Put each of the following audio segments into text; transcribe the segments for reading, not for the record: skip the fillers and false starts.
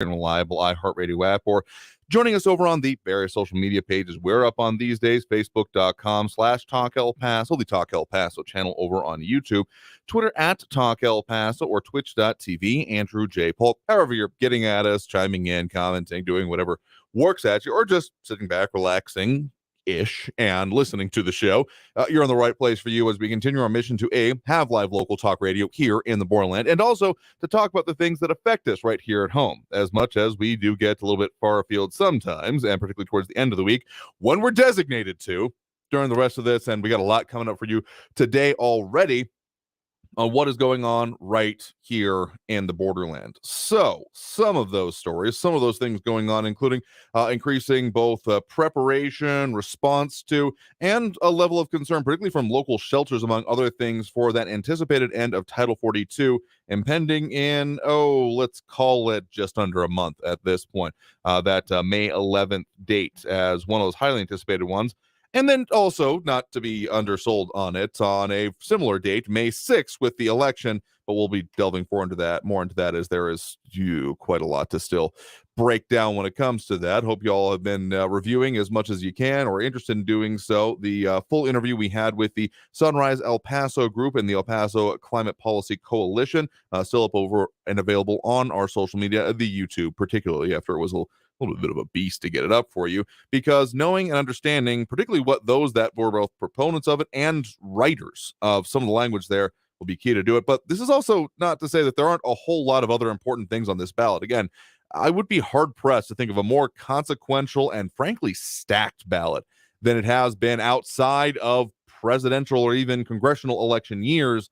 and reliable iHeartRadio app, or joining us over on the various social media pages we're up on these days, facebook.com/Talk El Paso, the Talk El Paso channel over on YouTube, Twitter at Talk El Paso, or twitch.tv, Andrew J. Polk. However you're getting at us, chiming in, commenting, doing whatever works at you, or just sitting back, relaxing, and listening to the show, you're in the right place for you as we continue our mission to have live local talk radio here in the Borderland, and also to talk about the things that affect us right here at home, as much as we do get a little bit far afield sometimes, and particularly towards the end of the week when we're designated to during the rest of this. And we got a lot coming up for you today already on what is going on right here in the Borderland. So some of those stories, some of those things going on, including increasing both preparation, response to, and a level of concern, particularly from local shelters, among other things, for that anticipated end of Title 42 impending in, let's call it just under a month at this point, that May 11th date as one of those highly anticipated ones. And then also, not to be undersold on it, on a similar date, May 6th, with the election, but we'll be delving more into that as there is quite a lot to still break down when it comes to that. Hope you all have been reviewing as much as you can, or interested in doing so, the full interview we had with the Sunrise El Paso group and the El Paso Climate Policy Coalition, still up over and available on our social media, the YouTube, particularly after it was a little bit of a beast to get it up for you, because knowing and understanding particularly what those that were both proponents of it and writers of some of the language there will be key to do it. But this is also not to say that there aren't a whole lot of other important things on this ballot. Again, I would be hard pressed to think of a more consequential and frankly stacked ballot than it has been outside of presidential or even congressional election years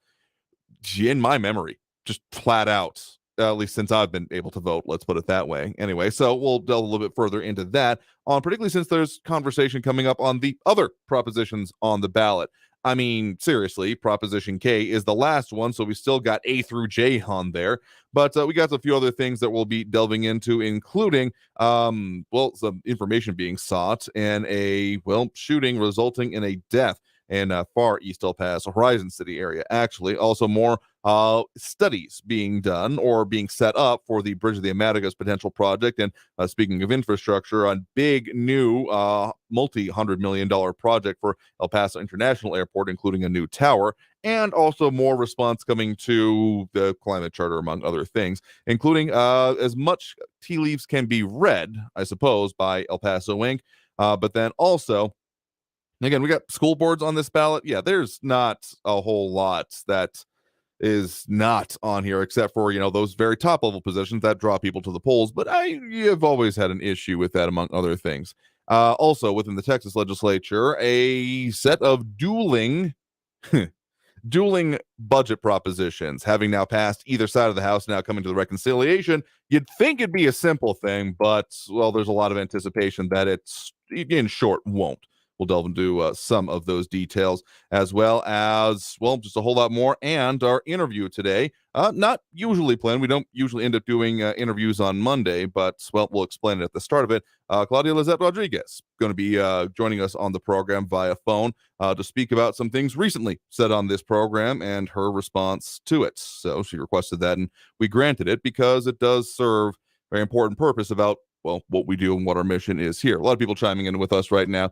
in my memory, just flat out. At least since I've been able to vote, let's put it that way. Anyway, so we'll delve a little bit further into that, particularly since there's conversation coming up on the other propositions on the ballot. I mean, seriously, Proposition K is the last one, so we still got A through J on there. But we got a few other things that we'll be delving into, including, some information being sought in a, shooting resulting in a death in far East El Paso, Horizon City area, actually. Also more studies being done or being set up for the Bridge of the Americas potential project. And speaking of infrastructure, a big new multi-$100 million project for El Paso International Airport, including a new tower, and also more response coming to the climate charter, among other things, including as much tea leaves can be read, I suppose, by El Paso Inc., but then also, again, we got school boards on this ballot. Yeah, there's not a whole lot that is not on here, except for, those very top level positions that draw people to the polls. But I have always had an issue with that, among other things. Also, within the Texas legislature, a set of dueling budget propositions having now passed either side of the House, now coming to the reconciliation. You'd think it'd be a simple thing, but, there's a lot of anticipation that it's, in short, won't. We'll delve into some of those details, as well as, just a whole lot more. And our interview today, not usually planned. We don't usually end up doing interviews on Monday, but, we'll explain it at the start of it. Claudia Lizette Rodriguez going to be joining us on the program via phone to speak about some things recently said on this program and her response to it. So she requested that, and we granted it because it does serve a very important purpose about what we do and what our mission is here. A lot of people chiming in with us right now.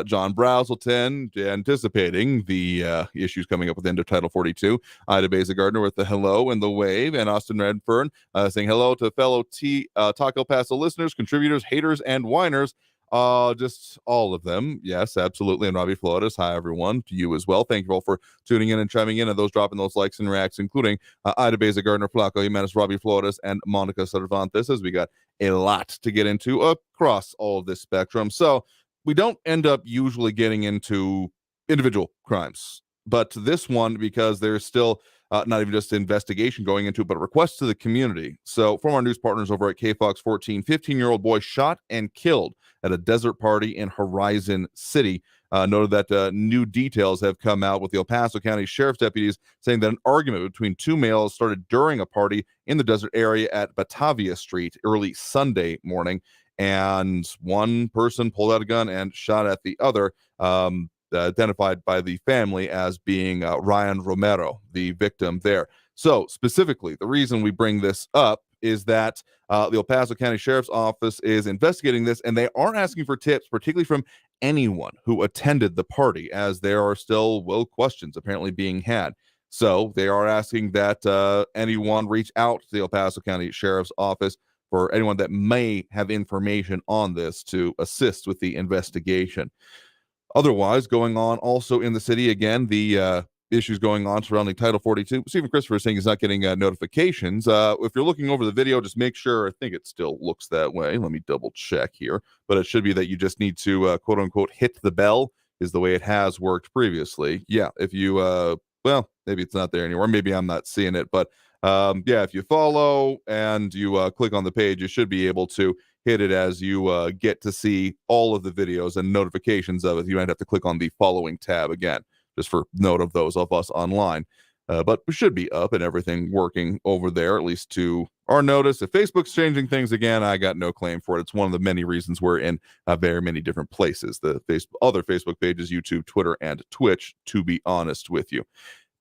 John Brazelton, anticipating the issues coming up with the end of Title 42. Ida Beza Gardner with the hello and the wave. And Austin Redfern saying hello to fellow Talk El Paso listeners, contributors, haters, and whiners. Just all of them. Yes, absolutely. And Robbie Flores, hi, everyone. To you as well. Thank you all for tuning in and chiming in, and those dropping those likes and reacts, including Ida Beza Gardner, Flaco Jimenez, Robbie Flores, and Monica Cervantes, as we got a lot to get into across all of this spectrum. So we don't end up usually getting into individual crimes, but this one, because there's still not even just investigation going into it, but requests to the community. So from our news partners over at KFOX 14, 15-year-old boy shot and killed at a desert party in Horizon City. Noted that new details have come out with the El Paso County Sheriff's deputies saying that an argument between two males started during a party in the desert area at Batavia Street early Sunday morning, and one person pulled out a gun and shot at the other, identified by the family as being Ryan Romero, the victim there. So specifically, the reason we bring this up is that the El Paso County Sheriff's Office is investigating this, and they are asking for tips, particularly from anyone who attended the party, as there are still, well, questions apparently being had. So they are asking that anyone reach out to the El Paso County Sheriff's Office for anyone that may have information on this to assist with the investigation. Otherwise, going on also in the city, again, the issues going on surrounding Title 42. Stephen Christopher is saying he's not getting notifications. If you're looking over the video, just make sure. I think it still looks that way. Let me double check here. But it should be that you just need to, quote unquote, hit the bell, is the way it has worked previously. Yeah, if you, well, maybe it's not there anymore. Maybe I'm not seeing it. But yeah, if you follow and you click on the page, you should be able to hit it as you get to see all of the videos and notifications of it. You might have to click on the following tab again, just for note of those of us online. But we should be up and everything working over there, at least to our notice. If Facebook's changing things again, I got no claim for it. It's one of the many reasons we're in very many different places. The other Facebook pages, YouTube, Twitter, and Twitch, to be honest with you.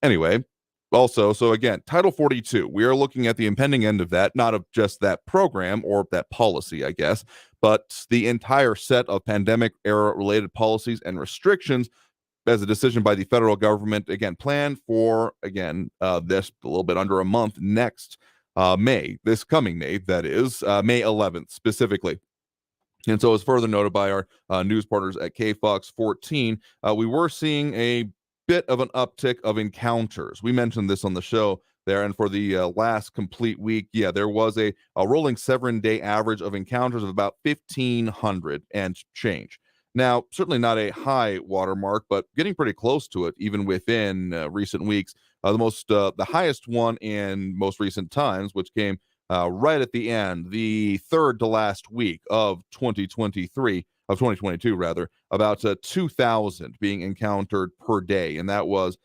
Anyway, also, so again, Title 42, we are looking at the impending end of that, not of just that program or that policy, I guess, but the entire set of pandemic era related policies and restrictions as a decision by the federal government, again, planned for, again, this a little bit under a month next May, this coming May, that is, May 11th specifically. And so as further noted by our news partners at KFOX 14, we were seeing a bit of an uptick of encounters. We mentioned this on the show there, and for the last complete week, yeah, there was a rolling 7-day average of encounters of about 1,500 and change. Now, certainly not a high watermark, but getting pretty close to it, even within recent weeks. The highest one in most recent times, which came right at the end, the third to last week of 2022 rather, about 2,000 being encountered per day, and that was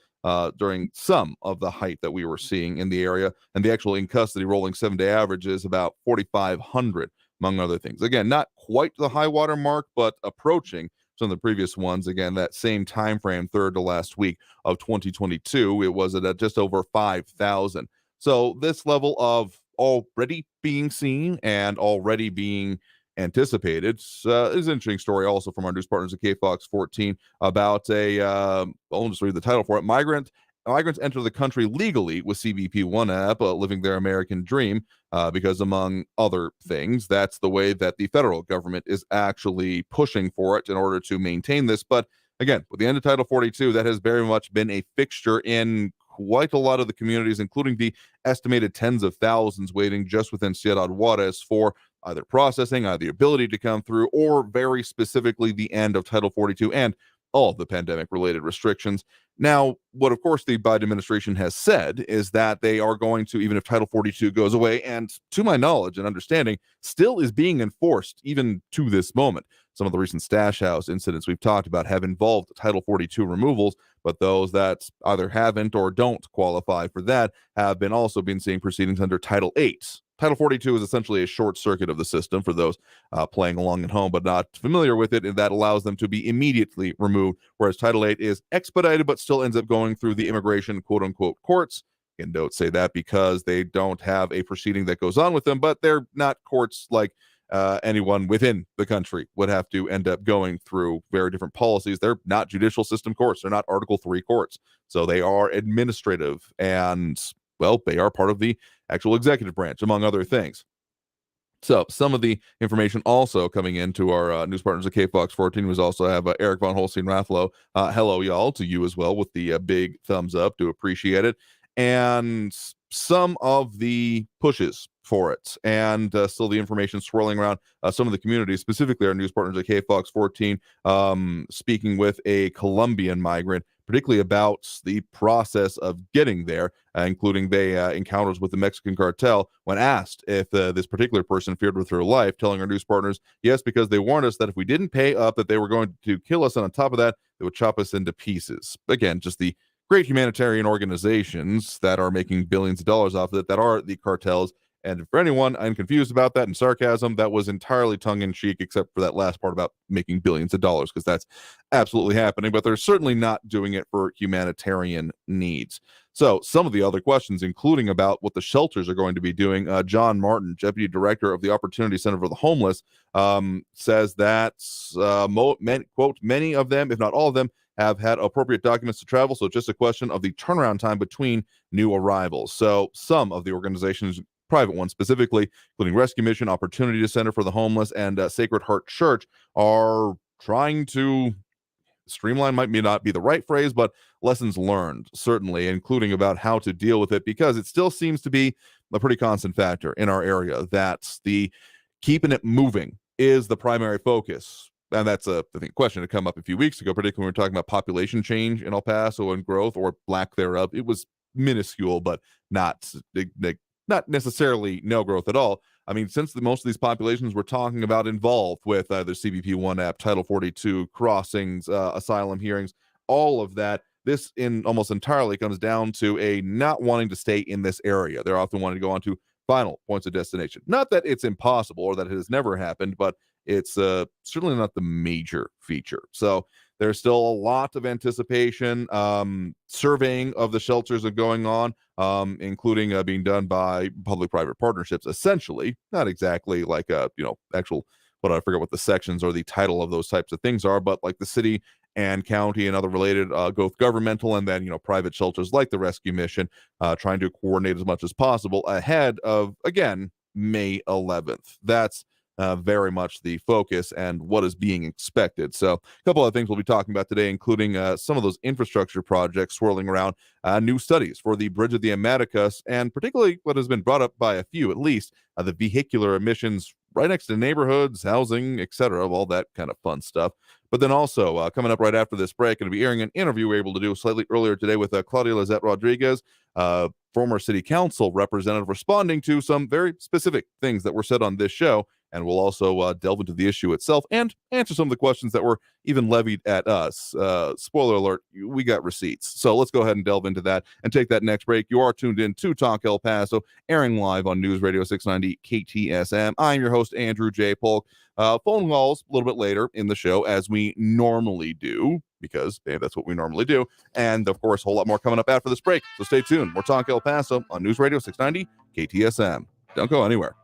during some of the height that we were seeing in the area. And the actual in custody rolling 7-day average is about 4,500, among other things. Again, not quite the high water mark, but approaching some of the previous ones. Again, that same time frame, third to last week of 2022, it was at just over 5,000. So this level of already being seen and already being anticipated is an interesting story also from our news partners at KFOX 14 about I'll just read the title for it. Migrants enter the country legally with CBP One app, living their American dream, because among other things, that's the way that the federal government is actually pushing for it in order to maintain this. But again, with the end of Title 42, that has very much been a fixture in quite a lot of the communities, including the estimated tens of thousands waiting just within Ciudad Juarez for either processing, either the ability to come through, or very specifically the end of Title 42 and all of the pandemic-related restrictions. Now, what, of course, the Biden administration has said is that they are going to, even if Title 42 goes away, and to my knowledge and understanding, still is being enforced even to this moment. Some of the recent stash house incidents we've talked about have involved Title 42 removals, but those that either haven't or don't qualify for that have been seeing proceedings under Title 8. Title 42 is essentially a short circuit of the system for those playing along at home but not familiar with it, and that allows them to be immediately removed, whereas Title 8 is expedited but still ends up going through the immigration quote-unquote courts. And don't say that because they don't have a proceeding that goes on with them, but they're not courts like anyone within the country would have to end up going through very different policies. They're not judicial system courts. They're not Article 3 courts. So they are administrative, and, well, they are part of the actual executive branch, among other things. So some of the information also coming into our news partners at KFOX 14 was also have Eric von Holstein-Rathlow. Hello, y'all, to you as well with the big thumbs up. Do appreciate it. And some of the pushes for it, and still the information swirling around some of the communities, specifically our news partners at KFOX 14, speaking with a Colombian migrant, particularly about the process of getting there, including encounters with the Mexican cartel. When asked if this particular person feared with her life, telling our news partners, yes, because they warned us that if we didn't pay up, that they were going to kill us, and on top of that, they would chop us into pieces. Again, just the great humanitarian organizations that are making billions of dollars off of it, that are the cartels. And for anyone confused about that and sarcasm, that was entirely tongue-in-cheek, except for that last part about making billions of dollars, because that's absolutely happening. But they're certainly not doing it for humanitarian needs. So some of the other questions, including about what the shelters are going to be doing, John Martin, Deputy Director of the Opportunity Center for the Homeless, says that, quote, many of them, if not all of them, have had appropriate documents to travel, so it's just a question of the turnaround time between new arrivals. So some of the organizations, private ones specifically, including Rescue Mission, Opportunity Center for the Homeless, and Sacred Heart Church, are trying to streamline, might not be the right phrase, but lessons learned, certainly, including about how to deal with it, because it still seems to be a pretty constant factor in our area that the keeping it moving is the primary focus. And that's I think, question to come up a few weeks ago, particularly when we were talking about population change in El Paso and growth or lack thereof. It was minuscule, but not necessarily no growth at all. I mean, since most of these populations we're talking about involved with either CBP 1 app, Title 42, crossings, asylum hearings, all of that, this in almost entirely comes down to a not wanting to stay in this area. They're often wanting to go on to final points of destination. Not that it's impossible or that it has never happened, but it's certainly not the major feature. So there's still a lot of anticipation. Surveying of the shelters are going on, including being done by public-private partnerships, essentially. Not exactly like actual, but I forget what the sections or the title of those types of things are, but like the city and county and other related, both governmental and then, private shelters like the Rescue Mission, trying to coordinate as much as possible ahead of, again, May 11th. That's very much the focus and what is being expected. So a couple of things we'll be talking about today, including some of those infrastructure projects swirling around, new studies for the Bridge of the Americas, and particularly what has been brought up by a few, at least, the vehicular emissions right next to neighborhoods, housing, etc., all that kind of fun stuff. But then also, coming up right after this break, going to be airing an interview we were able to do slightly earlier today with Claudia Lizette Rodriguez, former city council representative, responding to some very specific things that were said on this show. And we'll also delve into the issue itself and answer some of the questions that were even levied at us. Spoiler alert, we got receipts. So let's go ahead and delve into that and take that next break. You are tuned in to Talk El Paso, airing live on News Radio 690 KTSM. I'm your host, Andrew J. Polk. Phone calls a little bit later in the show, as we normally do, because that's what we normally do. And, of course, a whole lot more coming up after this break. So stay tuned. More Talk El Paso on News Radio 690 KTSM. Don't go anywhere.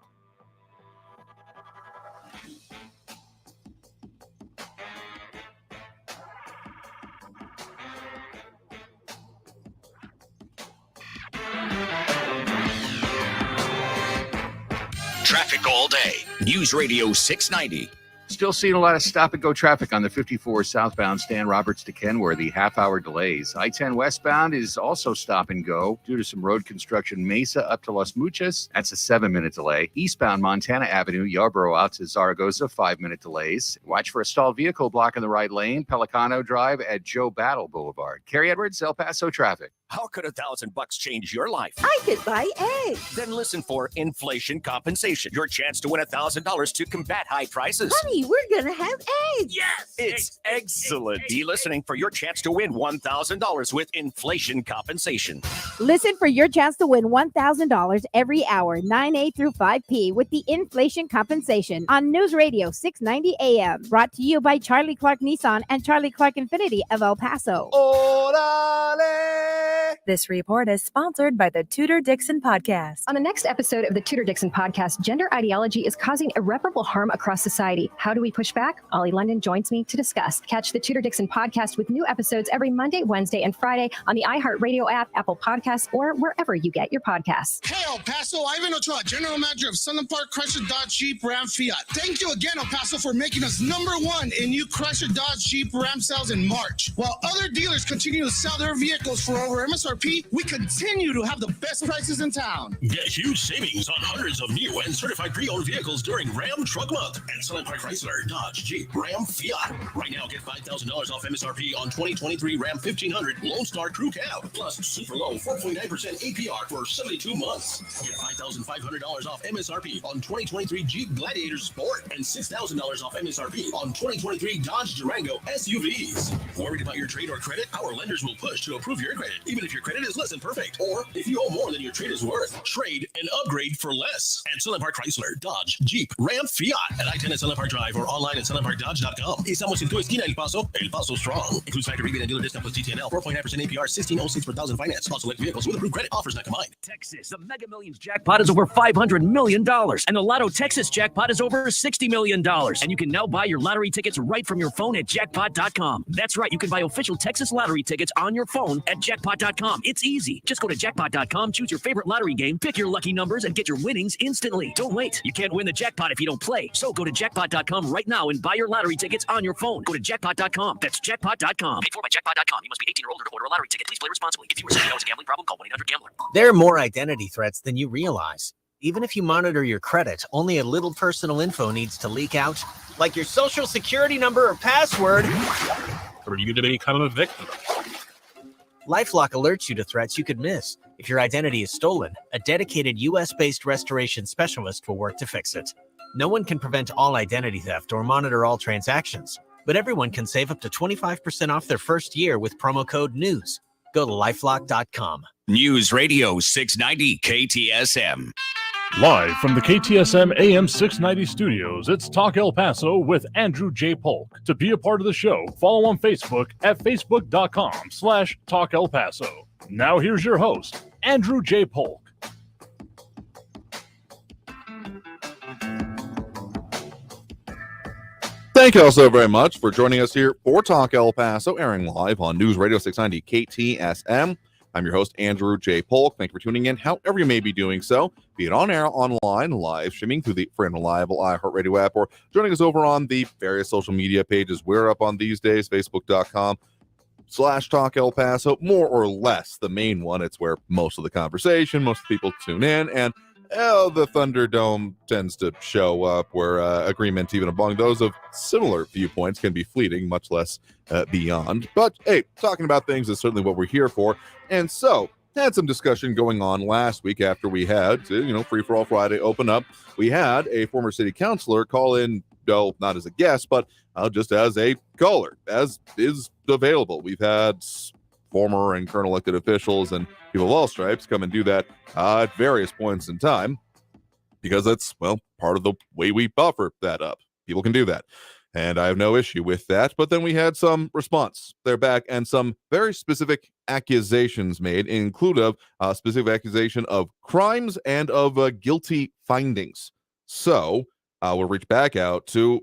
Traffic all day. News Radio 690. Still seeing a lot of stop-and-go traffic on the 54 southbound Stan Roberts to Kenworthy, half-hour delays. I-10 westbound is also stop-and-go due to some road construction. Mesa up to Las Muchas, that's a 7-minute delay. Eastbound Montana Avenue, Yarborough out to Zaragoza, 5-minute delays. Watch for a stalled vehicle blocking the right lane. Pelicano Drive at Joe Battle Boulevard. Kerry Edwards, El Paso traffic. How could $1,000 change your life? I could buy eggs. Then listen for inflation compensation. Your chance to win $1,000 to combat high prices. Honey, we're going to have eggs. Yes, it's excellent. Be listening for your chance to win $1,000 with inflation compensation. Listen for your chance to win $1,000 every hour, 9 through 5 p. with the inflation compensation on News Radio 690 AM. Brought to you by Charlie Clark Nissan and Charlie Clark Infinity of El Paso. Orale! This report is sponsored by the Tudor Dixon Podcast. On the next episode of the Tudor Dixon Podcast, gender ideology is causing irreparable harm across society. How do we push back? Ollie London joins me to discuss. Catch the Tudor Dixon Podcast with new episodes every Monday, Wednesday, and Friday on the iHeartRadio app, Apple Podcasts, or wherever you get your podcasts. Hey, El Paso, Ivan Ochoa, General Manager of Sunland Park Chrysler Dodge Jeep Ram Fiat. Thank you again, El Paso, for making us #1 in new Chrysler Dodge Jeep Ram sales in March. While other dealers continue to sell their vehicles for over MSRP, we continue to have the best prices in town. Get huge savings on hundreds of new and certified pre-owned vehicles during Ram Truck Month at Sunland Park Chrysler, Dodge, Jeep, Ram, Fiat. Right now, get $5,000 off MSRP on 2023 Ram 1500 Lone Star Crew Cab, plus super low 4.9% APR for 72 months. Get $5,500 off MSRP on 2023 Jeep Gladiator Sport and $6,000 off MSRP on 2023 Dodge Durango SUVs. Worried about your trade or credit? Our lenders will push to approve your credit, even if your your credit is less than perfect, or if you owe more than your trade is worth, trade and upgrade for less at Sunland Park Chrysler, Dodge, Jeep, Ram, Fiat at I-10 at Sunland Park Drive or online at sunlandparkdodge.com. Estamos en tu esquina, El Paso Strong. Includes factory rebate and dealer discount plus DTNL, 4.9% APR, 1606 per thousand finance. Also select vehicles with approved credit. Offers not combined. Texas, the Mega Millions jackpot is over $500 million, and the Lotto Texas jackpot is over $60 million. And you can now buy your lottery tickets right from your phone at jackpot.com. That's right, you can buy official Texas lottery tickets on your phone at jackpot.com. It's easy. Just go to jackpot.com, choose your favorite lottery game, pick your lucky numbers, and get your winnings instantly. Don't wait. You can't win the jackpot if you don't play. So go to jackpot.com right now and buy your lottery tickets on your phone. Go to jackpot.com. That's jackpot.com. Paid for by jackpot.com. You must be 18 or older to order a lottery ticket. Please play responsibly. If you receive a gambling problem, call 1-800-GAMBLER. There are more identity threats than you realize. Even if you monitor your credit, only a little personal info needs to leak out, like your social security number or password. Or you to become a victim. LifeLock alerts you to threats you could miss. If your identity is stolen, a dedicated U.S.-based restoration specialist will work to fix it. No one can prevent all identity theft or monitor all transactions, but everyone can save up to 25% off their first year with promo code NEWS. Go to lifelock.com. News Radio 690 KTSM. Live from the KTSM AM 690 studios, it's Talk El Paso with Andrew J. Polk. To be a part of the show, follow on Facebook at facebook.com/Talk El Paso. Now here's your host, Andrew J. Polk. Thank you all so very much for joining us here for Talk El Paso, airing live on News Radio 690 KTSM. I'm your host, Andrew J. Polk. Thank you for tuning in, however you may be doing so, be it on air, online, live streaming through the free and reliable iHeartRadio app, or joining us over on the various social media pages we're up on these days, facebook.com/Talk El Paso, more or less the main one. It's where most of the conversation, most of the people tune in, and the Thunderdome tends to show up, where agreement even among those of similar viewpoints can be fleeting, much less beyond. But hey, talking about things is certainly what we're here for. And so, had some discussion going on last week after we had, Free for All Friday open up. We had a former city councilor call in, not as a guest, but just as a caller, as is available. We've had former and current elected officials and people of all stripes come and do that at various points in time, because that's, part of the way we offer that up. People can do that, and I have no issue with that. But then we had some response. They're back, and some very specific accusations made, include a specific accusation of crimes and of guilty findings. So we'll reach back out to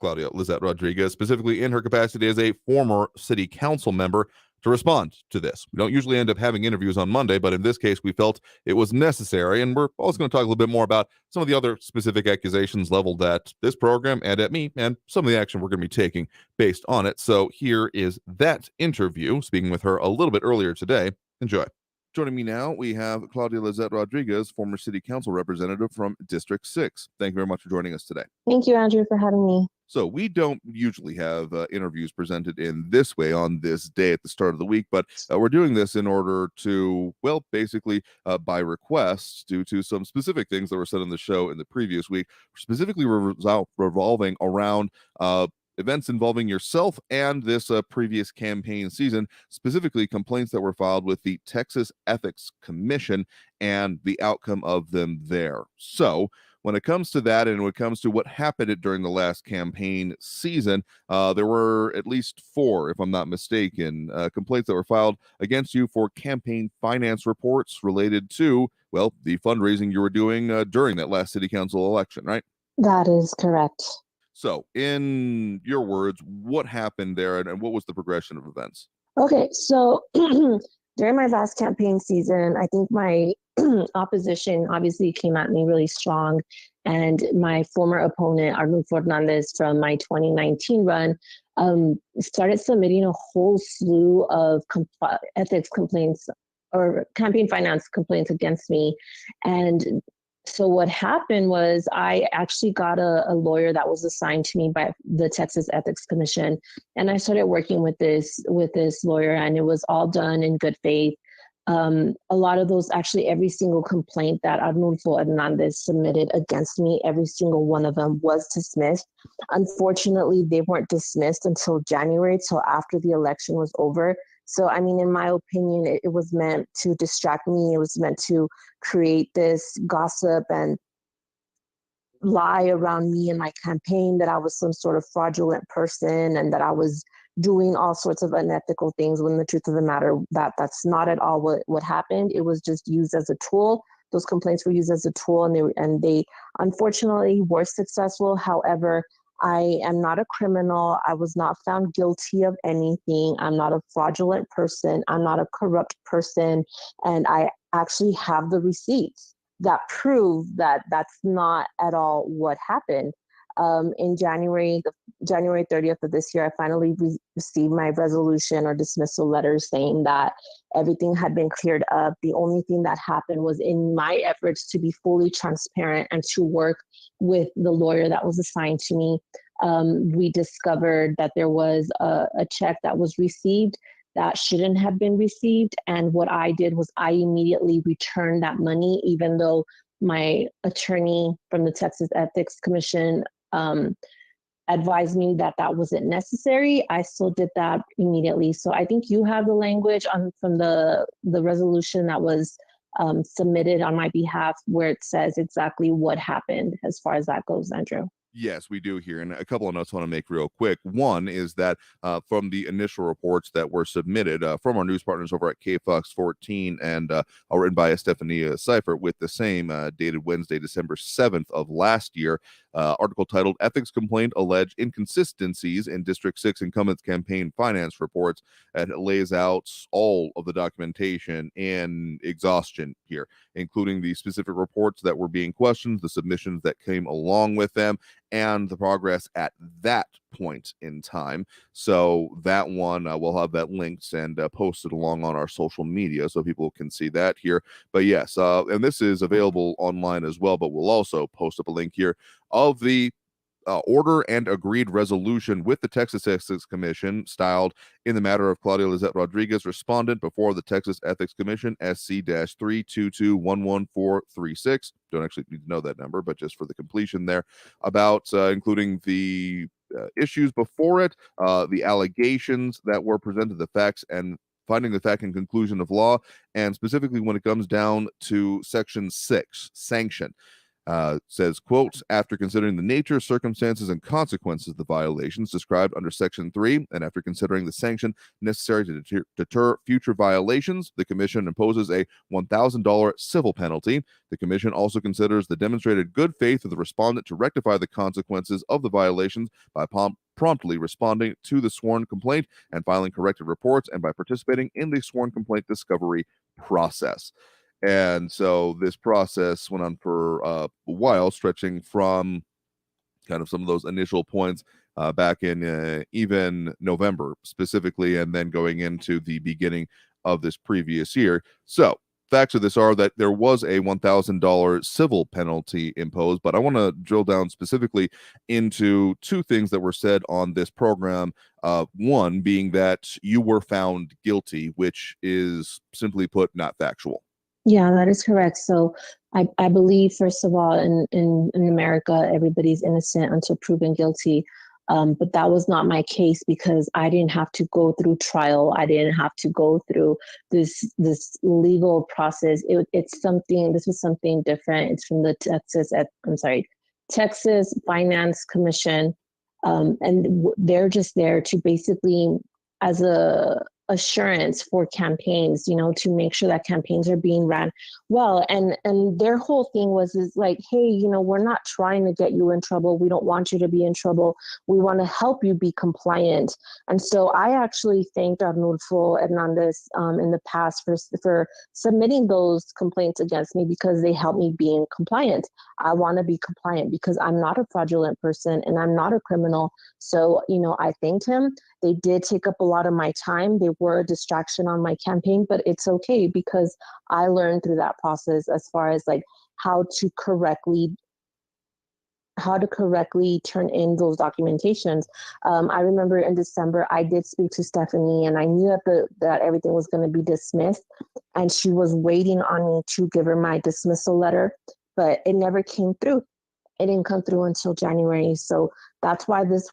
Claudia Lizette Rodriguez, specifically in her capacity as a former city council member, to respond to this. We don't usually end up having interviews on Monday, but in this case, we felt it was necessary, and we're also going to talk a little bit more about some of the other specific accusations leveled at this program and at me, and some of the action we're going to be taking based on it. So here is that interview, speaking with her a little bit earlier today. Enjoy. Joining me now, we have Claudia Lizette Rodriguez, former city council representative from District 6. Thank you very much for joining us today. Thank you, Andrew, for having me. So we don't usually have interviews presented in this way on this day at the start of the week, but we're doing this in order to, basically by request, due to some specific things that were said on the show in the previous week, specifically revolving around events involving yourself and this previous campaign season, specifically complaints that were filed with the Texas Ethics Commission and the outcome of them there. So when it comes to that, and when it comes to what happened during the last campaign season, there were at least 4, if I'm not mistaken, complaints that were filed against you for campaign finance reports related to, the fundraising you were doing during that last city council election, right? That is correct. So, in your words, what happened there, and what was the progression of events? Okay, so during my last campaign season, I think my opposition obviously came at me really strong, and my former opponent, Arnulfo Hernandez, from my 2019 run, started submitting a whole slew of ethics complaints or campaign finance complaints against me. And so what happened was I actually got a lawyer that was assigned to me by the Texas Ethics Commission, and I started working with this lawyer, and it was all done in good faith. A lot of those, actually every single complaint that Arnulfo Hernandez submitted against me, every single one of them was dismissed. Unfortunately, they weren't dismissed until January, till after the election was over. So, I mean, in my opinion, it was meant to distract me. It was meant to create this gossip and lie around me and my campaign that I was some sort of fraudulent person and that I was doing all sorts of unethical things, when the truth of the matter, that's not at all what happened. It was just used as a tool. Those complaints were used as a tool, and they unfortunately were successful. However, I am not a criminal. I was not found guilty of anything. I'm not a fraudulent person. I'm not a corrupt person. And I actually have the receipts that prove that that's not at all what happened. In January 30th of this year, I finally received my resolution or dismissal letter saying that everything had been cleared up. The only thing that happened was, in my efforts to be fully transparent and to work with the lawyer that was assigned to me, we discovered that there was a check that was received that shouldn't have been received. And what I did was I immediately returned that money, even though my attorney from the Texas Ethics Commission advised me that that wasn't necessary. I still did that immediately. So I think you have the language from the resolution that was submitted on my behalf, where it says exactly what happened as far as that goes, Andrew. Yes, we do here. And a couple of notes I want to make real quick. One is that from the initial reports that were submitted from our news partners over at KFOX 14 and written by Estefania Seifert with the same dated Wednesday, December 7th of last year, article titled Ethics Complaint Alleged Inconsistencies in District 6 Incumbents Campaign Finance Reports. And it lays out all of the documentation in exhaustion here, including the specific reports that were being questioned, the submissions that came along with them, and the progress at that point in time. So that one, we'll have that linked and posted along on our social media so people can see that here. But yes, and this is available online as well, but we'll also post up a link here of the order and agreed resolution with the Texas Ethics Commission, styled in the matter of Claudia Lizette Rodriguez, respondent before the Texas Ethics Commission, SC-322-11436. Don't actually need to know that number, but just for the completion there, about including the issues before it, the allegations that were presented, the facts, and finding the fact and conclusion of law, and specifically when it comes down to Section 6, sanction. Says, quote, after considering the nature, circumstances, and consequences of the violations described under Section 3, and after considering the sanction necessary to deter future violations, the Commission imposes a $1,000 civil penalty. The Commission also considers the demonstrated good faith of the respondent to rectify the consequences of the violations by promptly responding to the sworn complaint and filing corrected reports, and by participating in the sworn complaint discovery process. And so this process went on for a while, stretching from kind of some of those initial points back in even November specifically, and then going into the beginning of this previous year. So facts of this are that there was a $1,000 civil penalty imposed, but I want to drill down specifically into two things that were said on this program. One being that you were found guilty, which is simply put not factual. Yeah, that is correct. So I believe, first of all, in America, everybody's innocent until proven guilty. But that was not my case, because I didn't have to go through trial. I didn't have to go through this legal process. This was something different. It's from the Texas Finance Commission. And they're just there to basically, as a assurance for campaigns, to make sure that campaigns are being ran well. And their whole thing is like, hey, we're not trying to get you in trouble. We don't want you to be in trouble. We want to help you be compliant. And so I actually thanked Arnulfo Hernandez in the past for submitting those complaints against me, because they helped me being compliant. I want to be compliant because I'm not a fraudulent person and I'm not a criminal. So, I thanked him. They did take up a lot of my time. They were a distraction on my campaign, but it's okay, because I learned through that process as far as like how to correctly turn in those documentations. I remember in December, I did speak to Stephanie, and I knew that everything was going to be dismissed, and she was waiting on me to give her my dismissal letter, but it never came through. It didn't come through until January. So that's why this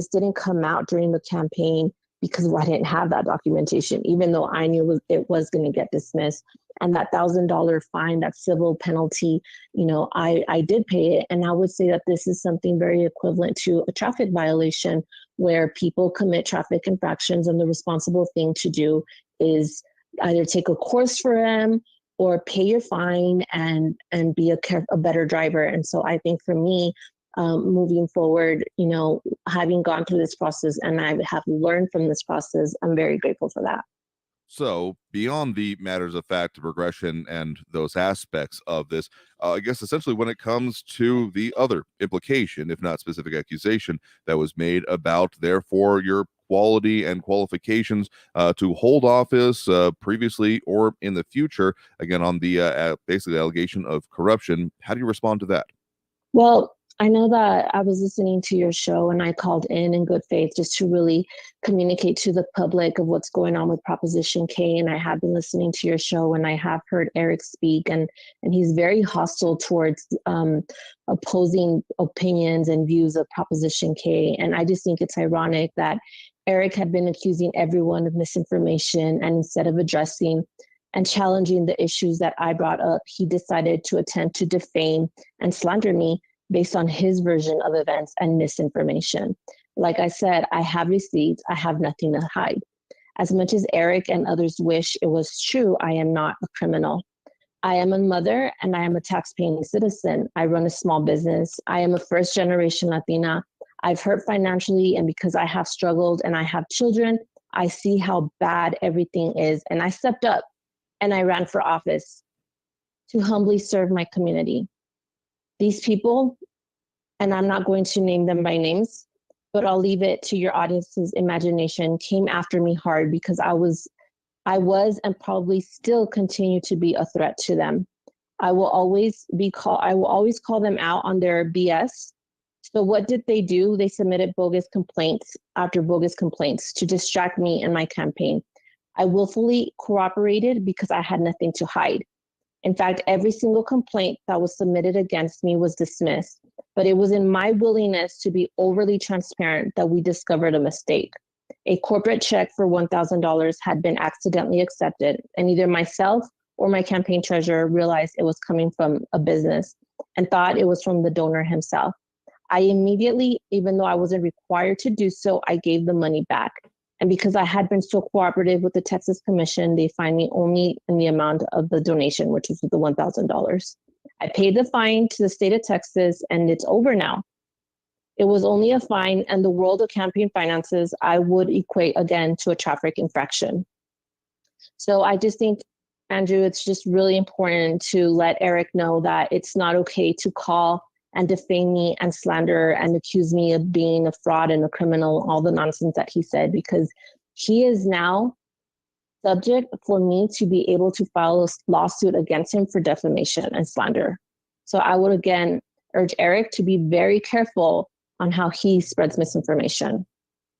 didn't come out during the campaign, because I didn't have that documentation, even though I knew it was going to get dismissed. And that $1,000 fine, that civil penalty, I did pay it. And I would say that this is something very equivalent to a traffic violation, where people commit traffic infractions and the responsible thing to do is either take a course for them or pay your fine and be a better driver. And so I think for me, moving forward, having gone through this process and I have learned from this process, I'm very grateful for that. So beyond the matters of fact, progression, and those aspects of this, I guess essentially when it comes to the other implication, if not specific accusation, that was made about, therefore, your quality and qualifications to hold office previously or in the future, again, on the basically allegation of corruption, how do you respond to that? Well, I know that I was listening to your show and I called in good faith just to really communicate to the public of what's going on with Proposition K. And I have been listening to your show and I have heard Eric speak, and he's very hostile towards opposing opinions and views of Proposition K. And I just think it's ironic that Eric had been accusing everyone of misinformation, and instead of addressing and challenging the issues that I brought up, he decided to attempt to defame and slander me based on his version of events and misinformation. Like I said, I have receipts, I have nothing to hide. As much as Eric and others wish it was true, I am not a criminal. I am a mother and I am a tax-paying citizen. I run a small business. I am a first-generation Latina. I've hurt financially, and because I have struggled and I have children, I see how bad everything is. And I stepped up and I ran for office to humbly serve my community. These people, and I'm not going to name them by names, but I'll leave it to your audience's imagination, came after me hard because I was and probably still continue to be a threat to them. I will always call them out on their BS. So what did they do? They submitted bogus complaints after bogus complaints to distract me in my campaign. I willfully cooperated because I had nothing to hide. In fact, every single complaint that was submitted against me was dismissed, but it was in my willingness to be overly transparent that we discovered a mistake. A corporate check for $1,000 had been accidentally accepted, and either myself or my campaign treasurer realized it was coming from a business and thought it was from the donor himself. I immediately, even though I wasn't required to do so, I gave the money back. And because I had been so cooperative with the Texas Commission, they fined me only in the amount of the donation, which was the $1,000. I paid the fine to the state of Texas, and it's over now. It was only a fine, and the world of campaign finances, I would equate again to a traffic infraction. So I just think, Andrew, it's just really important to let Eric know that it's not okay to call and defame me and slander and accuse me of being a fraud and a criminal, all the nonsense that he said, because he is now subject for me to be able to file a lawsuit against him for defamation and slander. So I would again urge Eric to be very careful on how he spreads misinformation.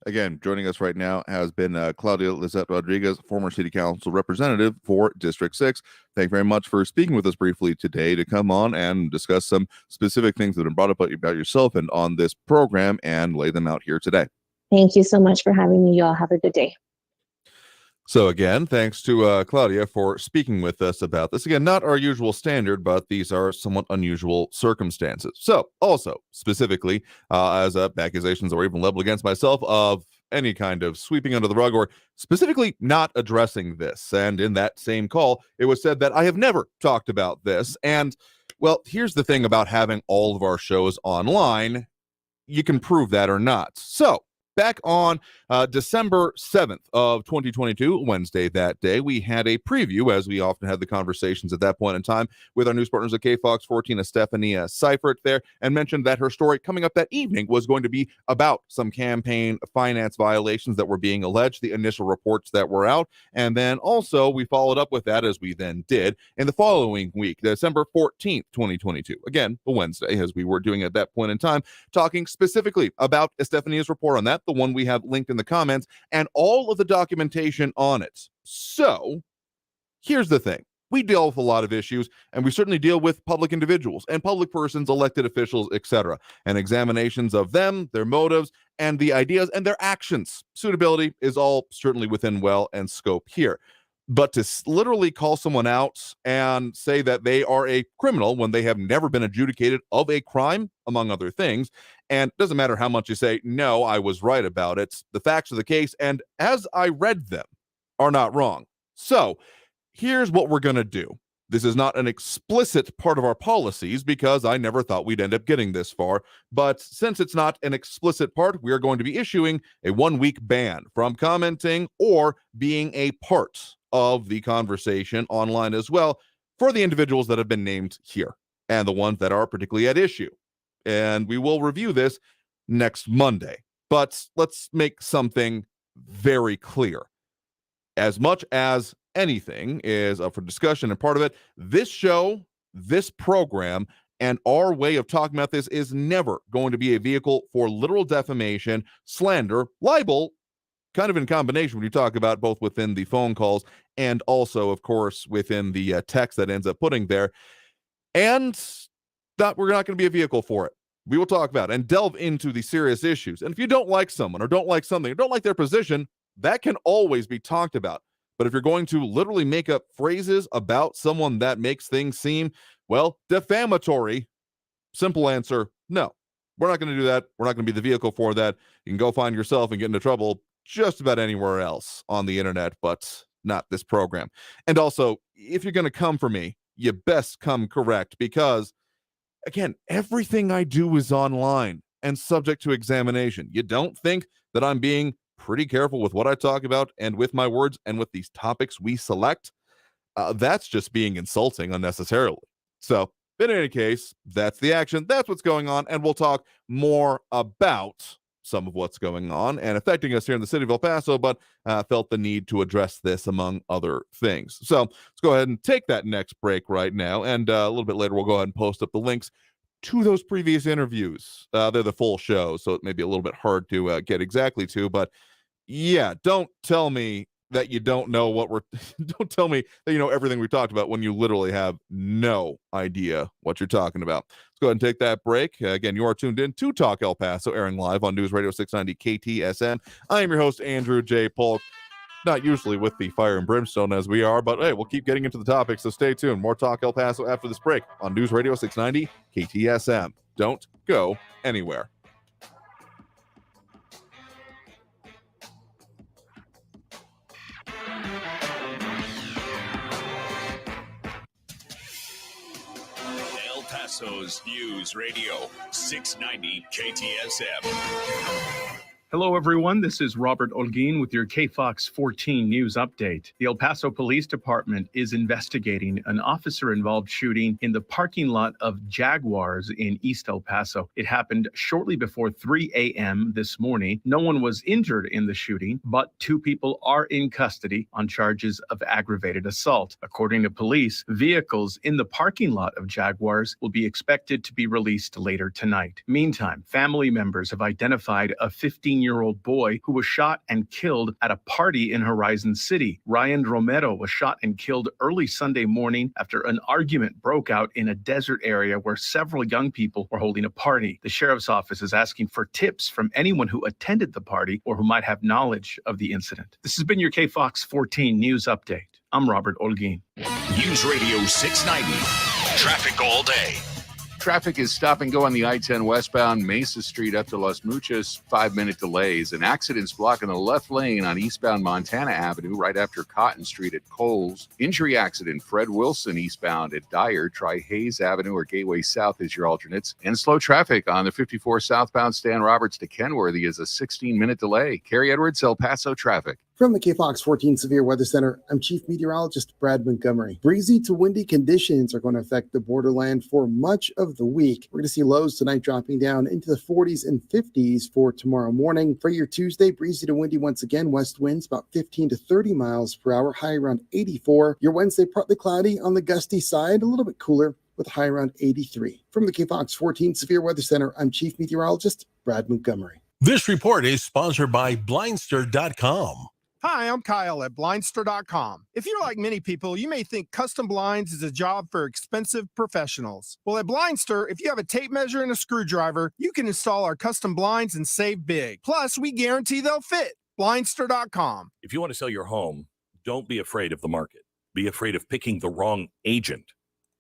Again, joining us right now has been Claudia Lizette Rodriguez, former city council representative for District 6. Thank you very much for speaking with us briefly today to come on and discuss some specific things that have been brought up about yourself and on this program and lay them out here today. Thank you so much for having me. Y'all have a good day. So again, thanks to Claudia for speaking with us about this. Again, not our usual standard, but these are somewhat unusual circumstances. So also, specifically, as accusations that were even leveled against myself of any kind of sweeping under the rug or specifically not addressing this. And in that same call, it was said that I have never talked about this. And, well, here's the thing about having all of our shows online. You can prove that or not. So, back on December 7th of 2022, Wednesday that day, we had a preview, as we often had the conversations at that point in time, with our news partners at KFOX 14, Stephanie Seifert there, and mentioned that her story coming up that evening was going to be about some campaign finance violations that were being alleged, the initial reports that were out, and then also we followed up with that, as we then did, in the following week, December 14th, 2022. Again, a Wednesday, as we were doing at that point in time, talking specifically about Stephanie's report on that, the one we have linked in the comments, and all of the documentation on it. So here's the thing. we deal with a lot of issues, and we certainly deal with public individuals and public persons, elected officials, etc., and examinations of them, their motives, and the ideas and their actions. Suitability is all certainly within well and scope here. But to literally call someone out and say that they are a criminal when they have never been adjudicated of a crime, among other things, and it doesn't matter how much you say, no, I was right about it, the facts of the case, and as I read them, are not wrong. So here's what we're going to do. This is not an explicit part of our policies because I never thought we'd end up getting this far. But since it's not an explicit part, we are going to be issuing a 1-week ban from commenting or being a part of the conversation online as well for the individuals that have been named here and the ones that are particularly at issue. And we will review this next Monday. But let's make something very clear. As much as anything is up for discussion and part of it, this show, this program, and our way of talking about this is never going to be a vehicle for literal defamation, slander, libel, kind of in combination when you talk about both within the phone calls and also, of course, within the text that ends up putting there. And that we're not going to be a vehicle for it. We will talk about and delve into the serious issues. And if you don't like someone or don't like something or don't like their position, that can always be talked about. But if you're going to literally make up phrases about someone that makes things seem, well, defamatory, simple answer, no. We're not going to do that. We're not going to be the vehicle for that. You can go find yourself and get into trouble just about anywhere else on the internet, but not this program. And also, if you're going to come for me, you best come correct because, again, everything I do is online and subject to examination. You don't think that I'm being pretty careful with what I talk about and with my words and with these topics we select? That's just being insulting unnecessarily. So, in any case, that's the action. That's what's going on. And we'll talk more about some of what's going on and affecting us here in the city of El Paso, but felt the need to address this among other things. So let's go ahead and take that next break right now. And a little bit later, we'll go ahead and post up the links to those previous interviews. They're the full show, so it may be a little bit hard to get exactly to, but yeah, don't tell me that you don't know what we're don't tell me that you know everything we talked about when you literally have no idea what you're talking about. Let's go ahead and take that break. Again, you are tuned in to Talk El Paso, airing live on News Radio 690 KTSM. I am your host, Andrew J. Polk. Not usually with the fire and brimstone as we are, but hey, we'll keep getting into the topic, so stay tuned. More Talk El Paso after this break on News Radio 690 KTSM. Don't go anywhere. El Paso's News Radio 690 KTSM. Hello, everyone. This is Robert Olguin with your KFOX 14 news update. The El Paso Police Department is investigating an officer-involved shooting in the parking lot of Jaguars in East El Paso. It happened shortly before 3 a.m. this morning. No one was injured in the shooting, but 2 people are in custody on charges of aggravated assault. According to police, vehicles in the parking lot of Jaguars will be expected to be released later tonight. Meantime, family members have identified a 15-year-old boy who was shot and killed at a party in Horizon City. Ryan Romero was shot and killed early Sunday morning after an argument broke out in a desert area where several young people were holding a party. The sheriff's office is asking for tips from anyone who attended the party or who might have knowledge of the incident. This has been your KFOX 14 news update. I'm Robert Olguin. News Radio 690. Traffic all day. Traffic is stop and go on the I-10 westbound Mesa Street up to Las Muchas, 5-minute delays. An accident's blocking the left lane on eastbound Montana Avenue right after Cotton Street at Coles. Injury accident, Fred Wilson eastbound at Dyer. Try Hayes Avenue or Gateway South as your alternates. And slow traffic on the 54 southbound Stan Roberts to Kenworthy is a 16-minute delay. Carrie Edwards, El Paso traffic. From the KFOX 14 Severe Weather Center, I'm Chief Meteorologist Brad Montgomery. Breezy to windy conditions are going to affect the borderland for much of the week. We're going to see lows tonight dropping down into the 40s and 50s for tomorrow morning. For your Tuesday, breezy to windy once again, west winds about 15 to 30 miles per hour, high around 84. Your Wednesday, partly cloudy on the gusty side, a little bit cooler with a high around 83. From the KFOX 14 Severe Weather Center, I'm Chief Meteorologist Brad Montgomery. This report is sponsored by Blindster.com. Hi, I'm Kyle at Blindster.com. If you're like many people, you may think custom blinds is a job for expensive professionals. Well, at Blindster, if you have a tape measure and a screwdriver, you can install our custom blinds and save big. Plus, we guarantee they'll fit. Blindster.com. If you want to sell your home, don't be afraid of the market. Be afraid of picking the wrong agent.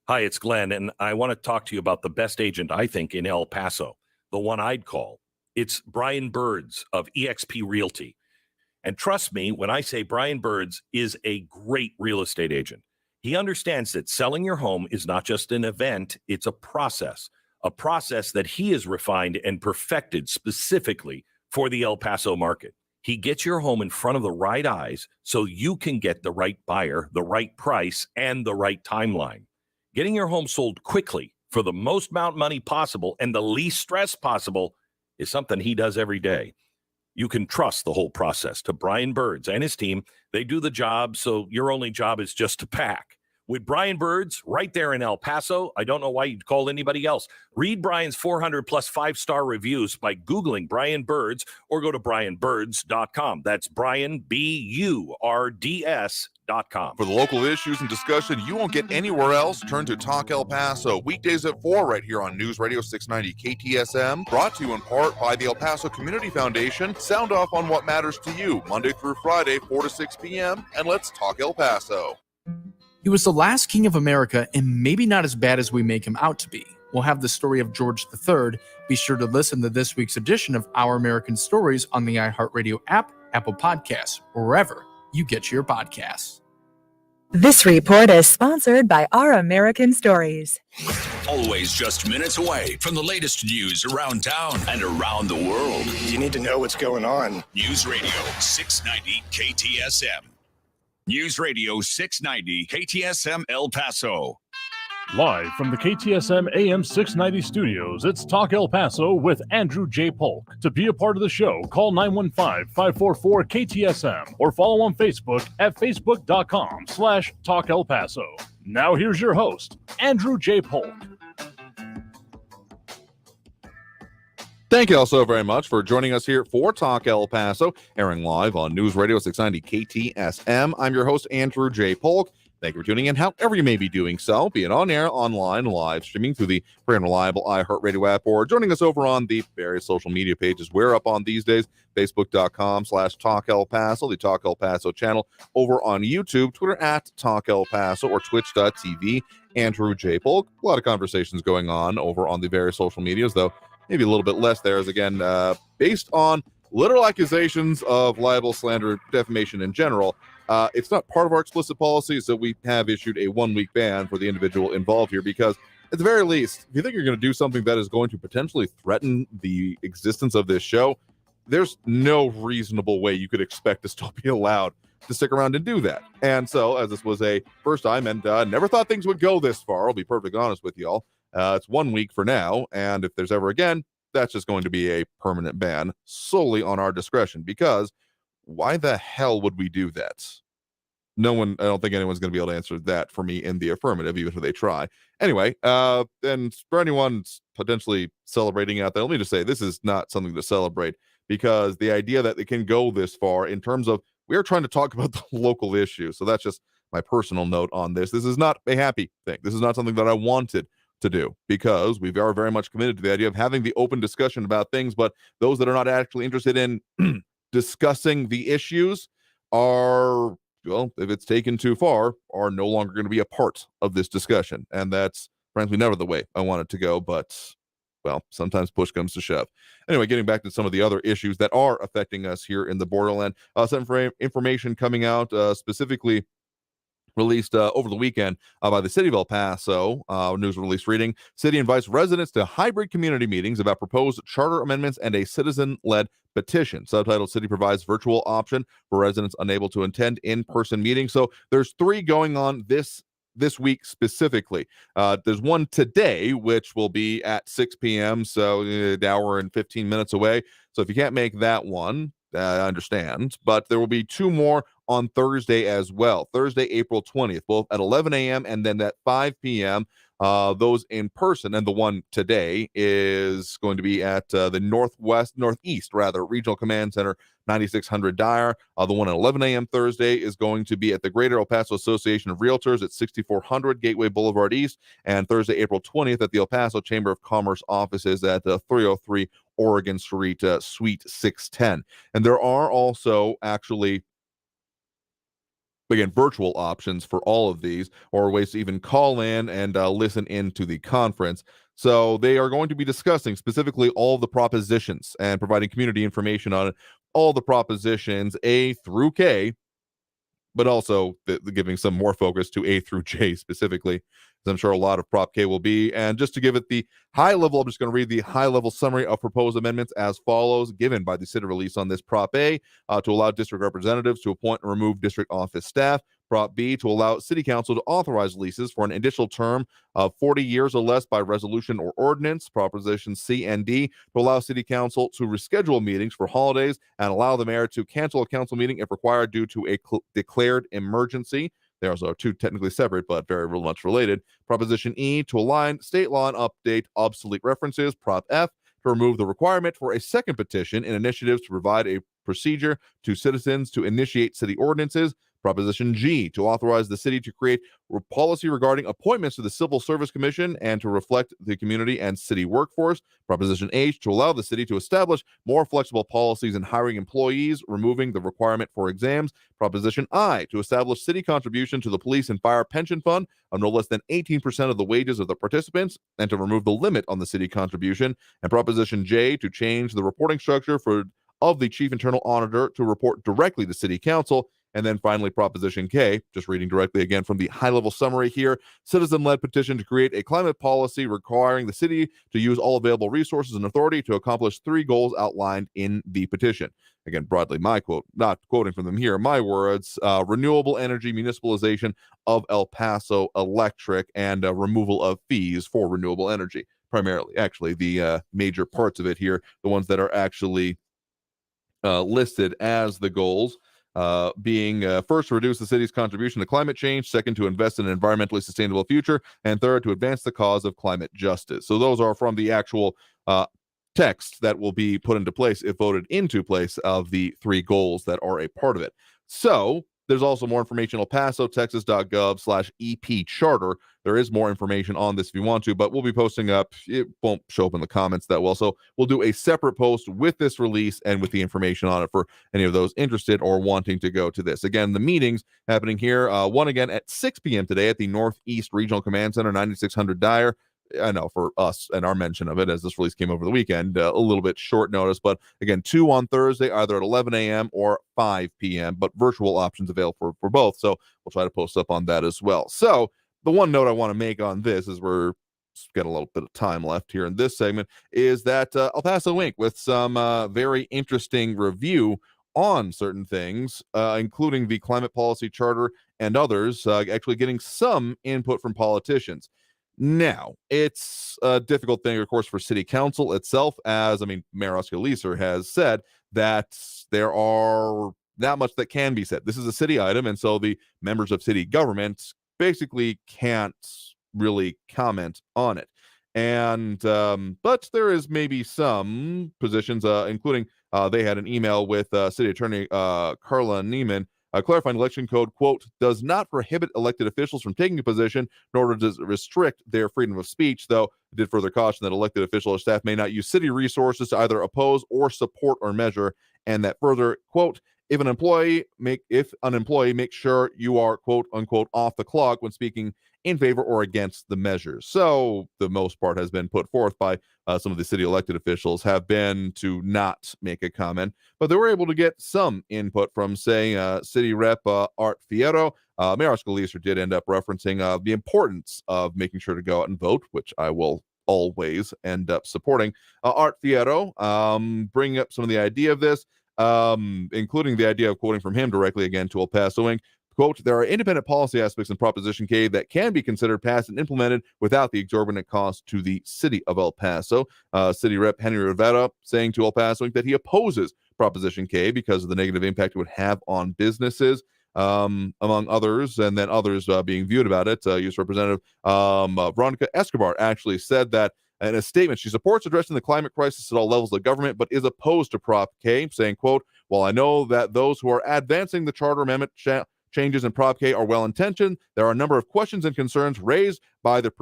Hi, it's Glenn, and I want to talk to you about the best agent, I think, in El Paso, the one I'd call. It's Brian Birds of eXp Realty. And trust me when I say Brian Birds is a great real estate agent. He understands that selling your home is not just an event, it's a process that he has refined and perfected specifically for the El Paso market. He gets your home in front of the right eyes so you can get the right buyer, the right price, and the right timeline. Getting your home sold quickly for the most amount of money possible and the least stress possible is something he does every day. You can trust the whole process to Brian Birds and his team. They do the job, so your only job is just to pack. With Brian Birds right there in El Paso, I don't know why you'd call anybody else. Read Brian's 400-plus 5-star reviews by Googling Brian Birds or go to brianbirds.com. That's Brian, BURDS.com. For the local issues and discussion you won't get anywhere else, turn to Talk El Paso, weekdays at 4 right here on News Radio 690 KTSM, brought to you in part by the El Paso Community Foundation. Sound off on what matters to you, Monday through Friday, 4 to 6 p.m., and let's talk El Paso. He was the last king of America and maybe not as bad as we make him out to be. We'll have the story of George III. Be sure to listen to this week's edition of Our American Stories on the iHeartRadio app, Apple Podcasts, or wherever you get your podcasts. This report is sponsored by Our American Stories. Always just minutes away from the latest news around town and around the world. You need to know what's going on. News Radio 690 KTSM. News Radio 690 KTSM El Paso. Live from the KTSM AM 690 studios, it's Talk El Paso with Andrew J. Polk. To be a part of the show, call 915-544-KTSM or follow on Facebook at facebook.com/Talk El Paso. Now here's your host, Andrew J. Polk. Thank you all so very much for joining us here for Talk El Paso, airing live on News Radio 690 KTSM. I'm your host, Andrew J. Polk. Thank you for tuning in, however you may be doing so, be it on air, online, live streaming through the free and reliable iHeartRadio app, or joining us over on the various social media pages we're up on these days, facebook.com/Talk El Paso, the Talk El Paso channel over on YouTube, Twitter at Talk El Paso, or twitch.tv, Andrew J. Polk. A lot of conversations going on over on the various social medias, though maybe a little bit less there, as again, based on literal accusations of libel, slander, defamation in general. It's not part of our explicit policy, so we have issued a 1-week ban for the individual involved here, because at the very least, if you think you're going to do something that is going to potentially threaten the existence of this show, there's no reasonable way you could expect to still be allowed to stick around and do that. And so, as this was a first time and never thought things would go this far, I'll be perfectly honest with y'all. It's 1 week for now, and if there's ever again, that's just going to be a permanent ban solely on our discretion, because why the hell would we do that? No one, I don't think anyone's going to be able to answer that for me in the affirmative, even if they try. Anyway, and for anyone potentially celebrating out there, let me just say this is not something to celebrate, because the idea that it can go this far in terms of we are trying to talk about the local issue. So that's just my personal note on this. This is not a happy thing. This is not something that I wanted to do, because we are very much committed to the idea of having the open discussion about things, but those that are not actually interested in discussing the issues are, well, if it's taken too far, are no longer going to be a part of this discussion. And that's frankly never the way I want it to go, but well, sometimes push comes to shove. Anyway, getting back to some of the other issues that are affecting us here in the Borderland, some information coming out specifically released over the weekend by the city of El Paso. News release reading, city invites residents to hybrid community meetings about proposed charter amendments and a citizen-led petition. Subtitled, city provides virtual option for residents unable to attend in-person meetings. So there's 3 going on this week specifically. There's one today, which will be at 6 p.m., so an hour and 15 minutes away. So if you can't make that one, I understand, but there will be 2 more on Thursday as well. Thursday, April 20th, both at 11 a.m. and then at 5 p.m. those in person. And the one today is going to be at the Northeast Regional Command Center, 9600 Dyer. The one at 11 a.m. Thursday is going to be at the Greater El Paso Association of Realtors at 6400 Gateway Boulevard East, and Thursday, April 20th at the El Paso Chamber of Commerce offices at 303 Oregon Street, Suite 610. And there are also actually, again, virtual options for all of these, or ways to even call in and listen into the conference. So they are going to be discussing specifically all the propositions and providing community information on all the propositions A through K, but also giving some more focus to A through J specifically, as I'm sure a lot of Prop K will be. And just to give it the high level, I'm just going to read the high level summary of proposed amendments as follows, given by the city release on this Prop A, to allow district representatives to appoint and remove district office staff. Prop B, to allow city council to authorize leases for an additional term of 40 years or less by resolution or ordinance. Proposition C and D, to allow city council to reschedule meetings for holidays and allow the mayor to cancel a council meeting if required due to a declared emergency. They also are two technically separate but very much related. Proposition E, to align state law and update obsolete references. Prop F, to remove the requirement for a second petition in initiatives to provide a procedure to citizens to initiate city ordinances. Proposition G, to authorize the city to create policy regarding appointments to the Civil Service Commission and to reflect the community and city workforce. Proposition H, to allow the city to establish more flexible policies in hiring employees, removing the requirement for exams. Proposition I, to establish city contribution to the police and fire pension fund of no less than 18% of the wages of the participants and to remove the limit on the city contribution. And Proposition J, to change the reporting structure of the chief internal auditor to report directly to city council. And then finally, Proposition K, just reading directly again from the high-level summary here, citizen-led petition to create a climate policy requiring the city to use all available resources and authority to accomplish 3 goals outlined in the petition. Again, broadly, my quote, not quoting from them here, my words, renewable energy municipalization of El Paso Electric and removal of fees for renewable energy, primarily. Actually, the major parts of it here, the ones that are actually listed as the goals, being first, to reduce the city's contribution to climate change, second, to invest in an environmentally sustainable future, and third, to advance the cause of climate justice. So those are from the actual text that will be put into place, if voted into place, of the 3 goals that are a part of it. So there's also more information, El Paso, texas.gov/EP charter. There is more information on this if you want to, but we'll be posting up. It won't show up in the comments that well. So we'll do a separate post with this release and with the information on it for any of those interested or wanting to go to this. Again, the meetings happening here, one again at 6 p.m. today at the Northeast Regional Command Center, 9600 Dyer. I know for us and our mention of it, as this release came over the weekend, a little bit short notice, but again, 2 on Thursday, either at 11 a.m. or 5 p.m., but virtual options available for both. So we'll try to post up on that as well. So the one note I want to make on this is we're got a little bit of time left here in this segment, is that El Paso Inc. with some very interesting review on certain things, including the climate policy charter and others, actually getting some input from politicians. Now, it's a difficult thing, of course, for city council itself, as, Mayor Oscar Leeser has said that there are not much that can be said. This is a city item, and so the members of city government basically can't really comment on it. And, but there is maybe some positions, including they had an email with City Attorney Carla Neiman, clarifying election code, quote, does not prohibit elected officials from taking a position, nor does it restrict their freedom of speech, though it did further caution that elected official or staff may not use city resources to either oppose or support or measure, and that further, quote, if an employee makes sure you are, quote unquote, off the clock when speaking in favor or against the measures. So the most part has been put forth by some of the city elected officials have been to not make a comment, but they were able to get some input from, say, City Rep Art Fierro. Mayor Oscar Leeser did end up referencing the importance of making sure to go out and vote, which I will always end up supporting. Art Fierro bringing up some of the idea of this, including the idea of quoting from him directly again to El Paso Inc. Quote, there are independent policy aspects in Proposition K that can be considered passed and implemented without the exorbitant cost to the city of El Paso. City Rep Henry Rivera saying to El Paso Inc. that he opposes Proposition K because of the negative impact it would have on businesses. among others, and then others being viewed about it. U.S. Representative Veronica Escobar actually said that in a statement, she supports addressing the climate crisis at all levels of government, but is opposed to Prop K, saying, quote, "While I know that those who are advancing the Charter Amendment changes in Prop K are well-intentioned, there are a number of questions and concerns raised by the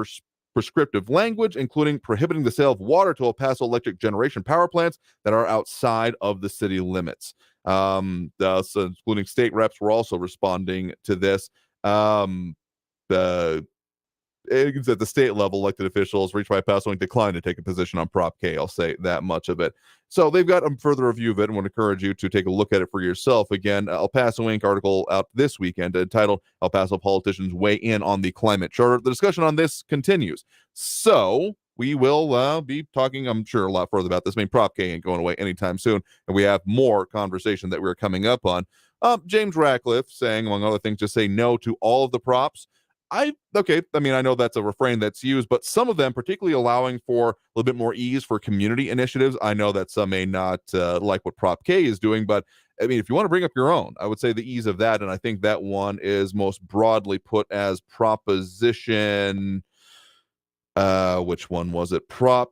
prescriptive language, including prohibiting the sale of water to El Paso electric generation power plants that are outside of the city limits." So including state reps were also responding to this. At the state level, elected officials reached by Paso declined to take a position on Prop K. I'll say that much of it. So they've got a further review of it and would encourage you to take a look at it for yourself. Again, El Paso Inc. article out this weekend entitled "El Paso Politicians Weigh In on the Climate Charter." The discussion on this continues. So we will be talking, I'm sure, a lot further about this. I mean, Prop K ain't going away anytime soon, and we have more conversation that we're coming up on. James Ratcliffe saying, among other things, just say no to all of the props. I know that's a refrain that's used, but some of them, particularly allowing for a little bit more ease for community initiatives. I know that some may not like what Prop K is doing, but I mean, if you want to bring up your own, I would say the ease of that, and I think that one is most broadly put as Proposition, which one was it? Prop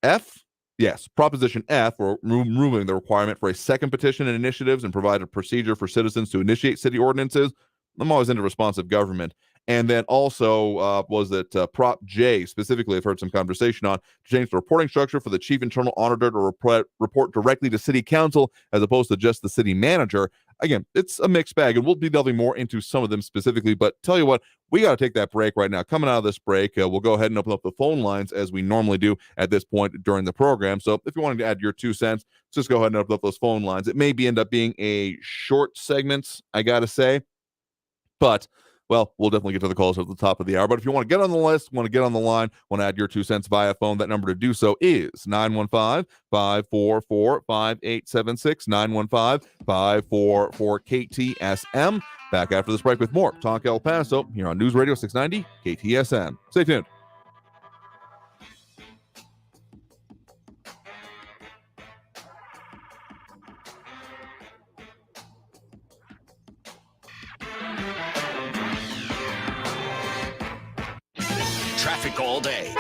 F? Yes, Proposition F, or removing the requirement for a second petition and initiatives and provide a procedure for citizens to initiate city ordinances. I'm always into responsive government. And then also was it Prop J, specifically I've heard some conversation on, to change the reporting structure for the chief internal auditor to report directly to city council as opposed to just the city manager. Again, it's a mixed bag, and we'll be delving more into some of them specifically. But tell you what, we got to take that break right now. Coming out of this break, we'll go ahead and open up the phone lines as we normally do at this point during the program. So if you wanted to add your 2 cents, just go ahead and open up those phone lines. It may end up being a short segment, I got to say. But, well, we'll definitely get to the calls at the top of the hour. But if you want to get on the list, want to get on the line, want to add your 2 cents via phone, that number to do so is 915-544-5876, 915-544-KTSM. Back after this break with more Talk El Paso here on News Radio 690 KTSM. Stay tuned. Traffic all day.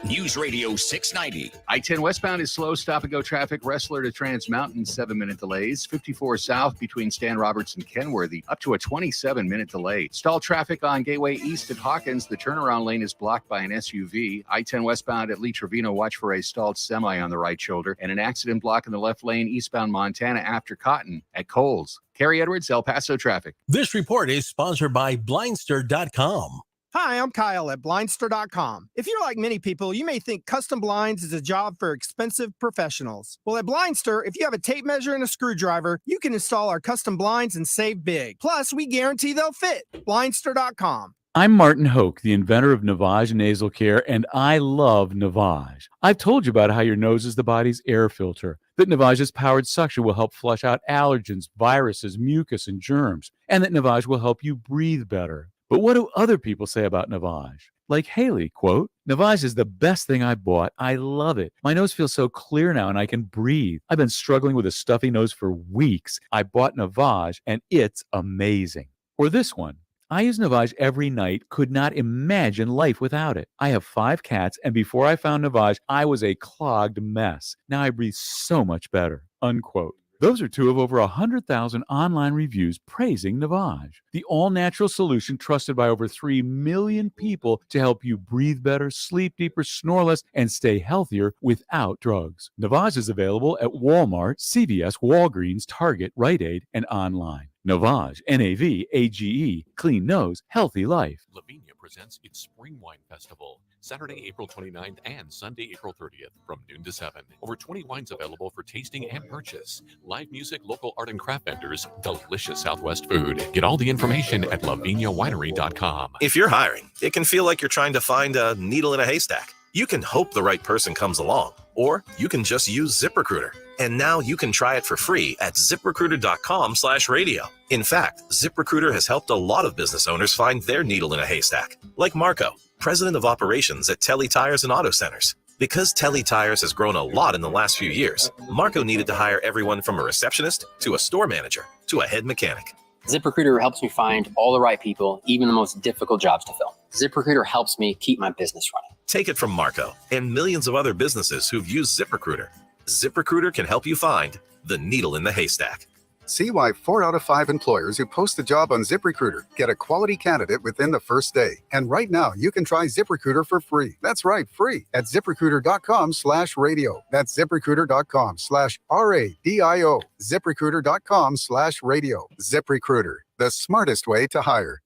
News Radio 690. I-10 westbound is slow stop-and-go traffic. Wrestler to Trans Mountain, 7-minute delays. 54 south between Stan Roberts and Kenworthy, up to a 27-minute delay. Stalled traffic on Gateway East at Hawkins. The turnaround lane is blocked by an SUV. I-10 westbound at Lee Trevino, watch for a stalled semi on the right shoulder. And an accident block in the left lane eastbound Montana after Cotton at Coles. Carrie Edwards, El Paso traffic. This report is sponsored by Blindster.com. Hi, I'm Kyle at Blindster.com. If you're like many people, you may think custom blinds is a job for expensive professionals. Well, at Blindster, if you have a tape measure and a screwdriver, you can install our custom blinds and save big. Plus, we guarantee they'll fit. Blindster.com. I'm Martin Hoke, the inventor of Navage Nasal Care, and I love Navage. I've told you about how your nose is the body's air filter, that Navage's powered suction will help flush out allergens, viruses, mucus, and germs, and that Navage will help you breathe better. But what do other people say about Navage? Like Haley, quote, "Navage is the best thing I bought. I love it. My nose feels so clear now and I can breathe. I've been struggling with a stuffy nose for weeks. I bought Navage and it's amazing." Or this one, "I use Navage every night. Could not imagine life without it. I have 5 cats and before I found Navage, I was a clogged mess. Now I breathe so much better." Unquote. Those are 2 of over 100,000 online reviews praising Navage, the all-natural solution trusted by over 3 million people to help you breathe better, sleep deeper, snore less, and stay healthier without drugs. Navage is available at Walmart, CVS, Walgreens, Target, Rite Aid, and online. Navage, Navage, clean nose, healthy life. Lavinia presents its Spring Wine Festival, Saturday, April 29th and Sunday, April 30th from noon to 7. Over 20 wines available for tasting and purchase. Live music, local art and craft vendors, delicious Southwest food. Get all the information at laviniawinery.com. If you're hiring, it can feel like you're trying to find a needle in a haystack. You can hope the right person comes along, or you can just use ZipRecruiter. And now you can try it for free at ZipRecruiter.com/radio. In fact, ZipRecruiter has helped a lot of business owners find their needle in a haystack, like Marco, president of operations at Telly Tires and Auto Centers. Because Telly Tires has grown a lot in the last few years, Marco needed to hire everyone from a receptionist to a store manager to a head mechanic. ZipRecruiter helps me find all the right people, even the most difficult jobs to fill. ZipRecruiter helps me keep my business running. Take it from Marco and millions of other businesses who've used ZipRecruiter. ZipRecruiter can help you find the needle in the haystack. See why 4 out of 5 employers who post a job on ZipRecruiter get a quality candidate within the first day. And right now, you can try ZipRecruiter for free. That's right, free at ZipRecruiter.com/radio. That's ZipRecruiter.com/RADIO. ZipRecruiter.com/radio. ZipRecruiter, the smartest way to hire.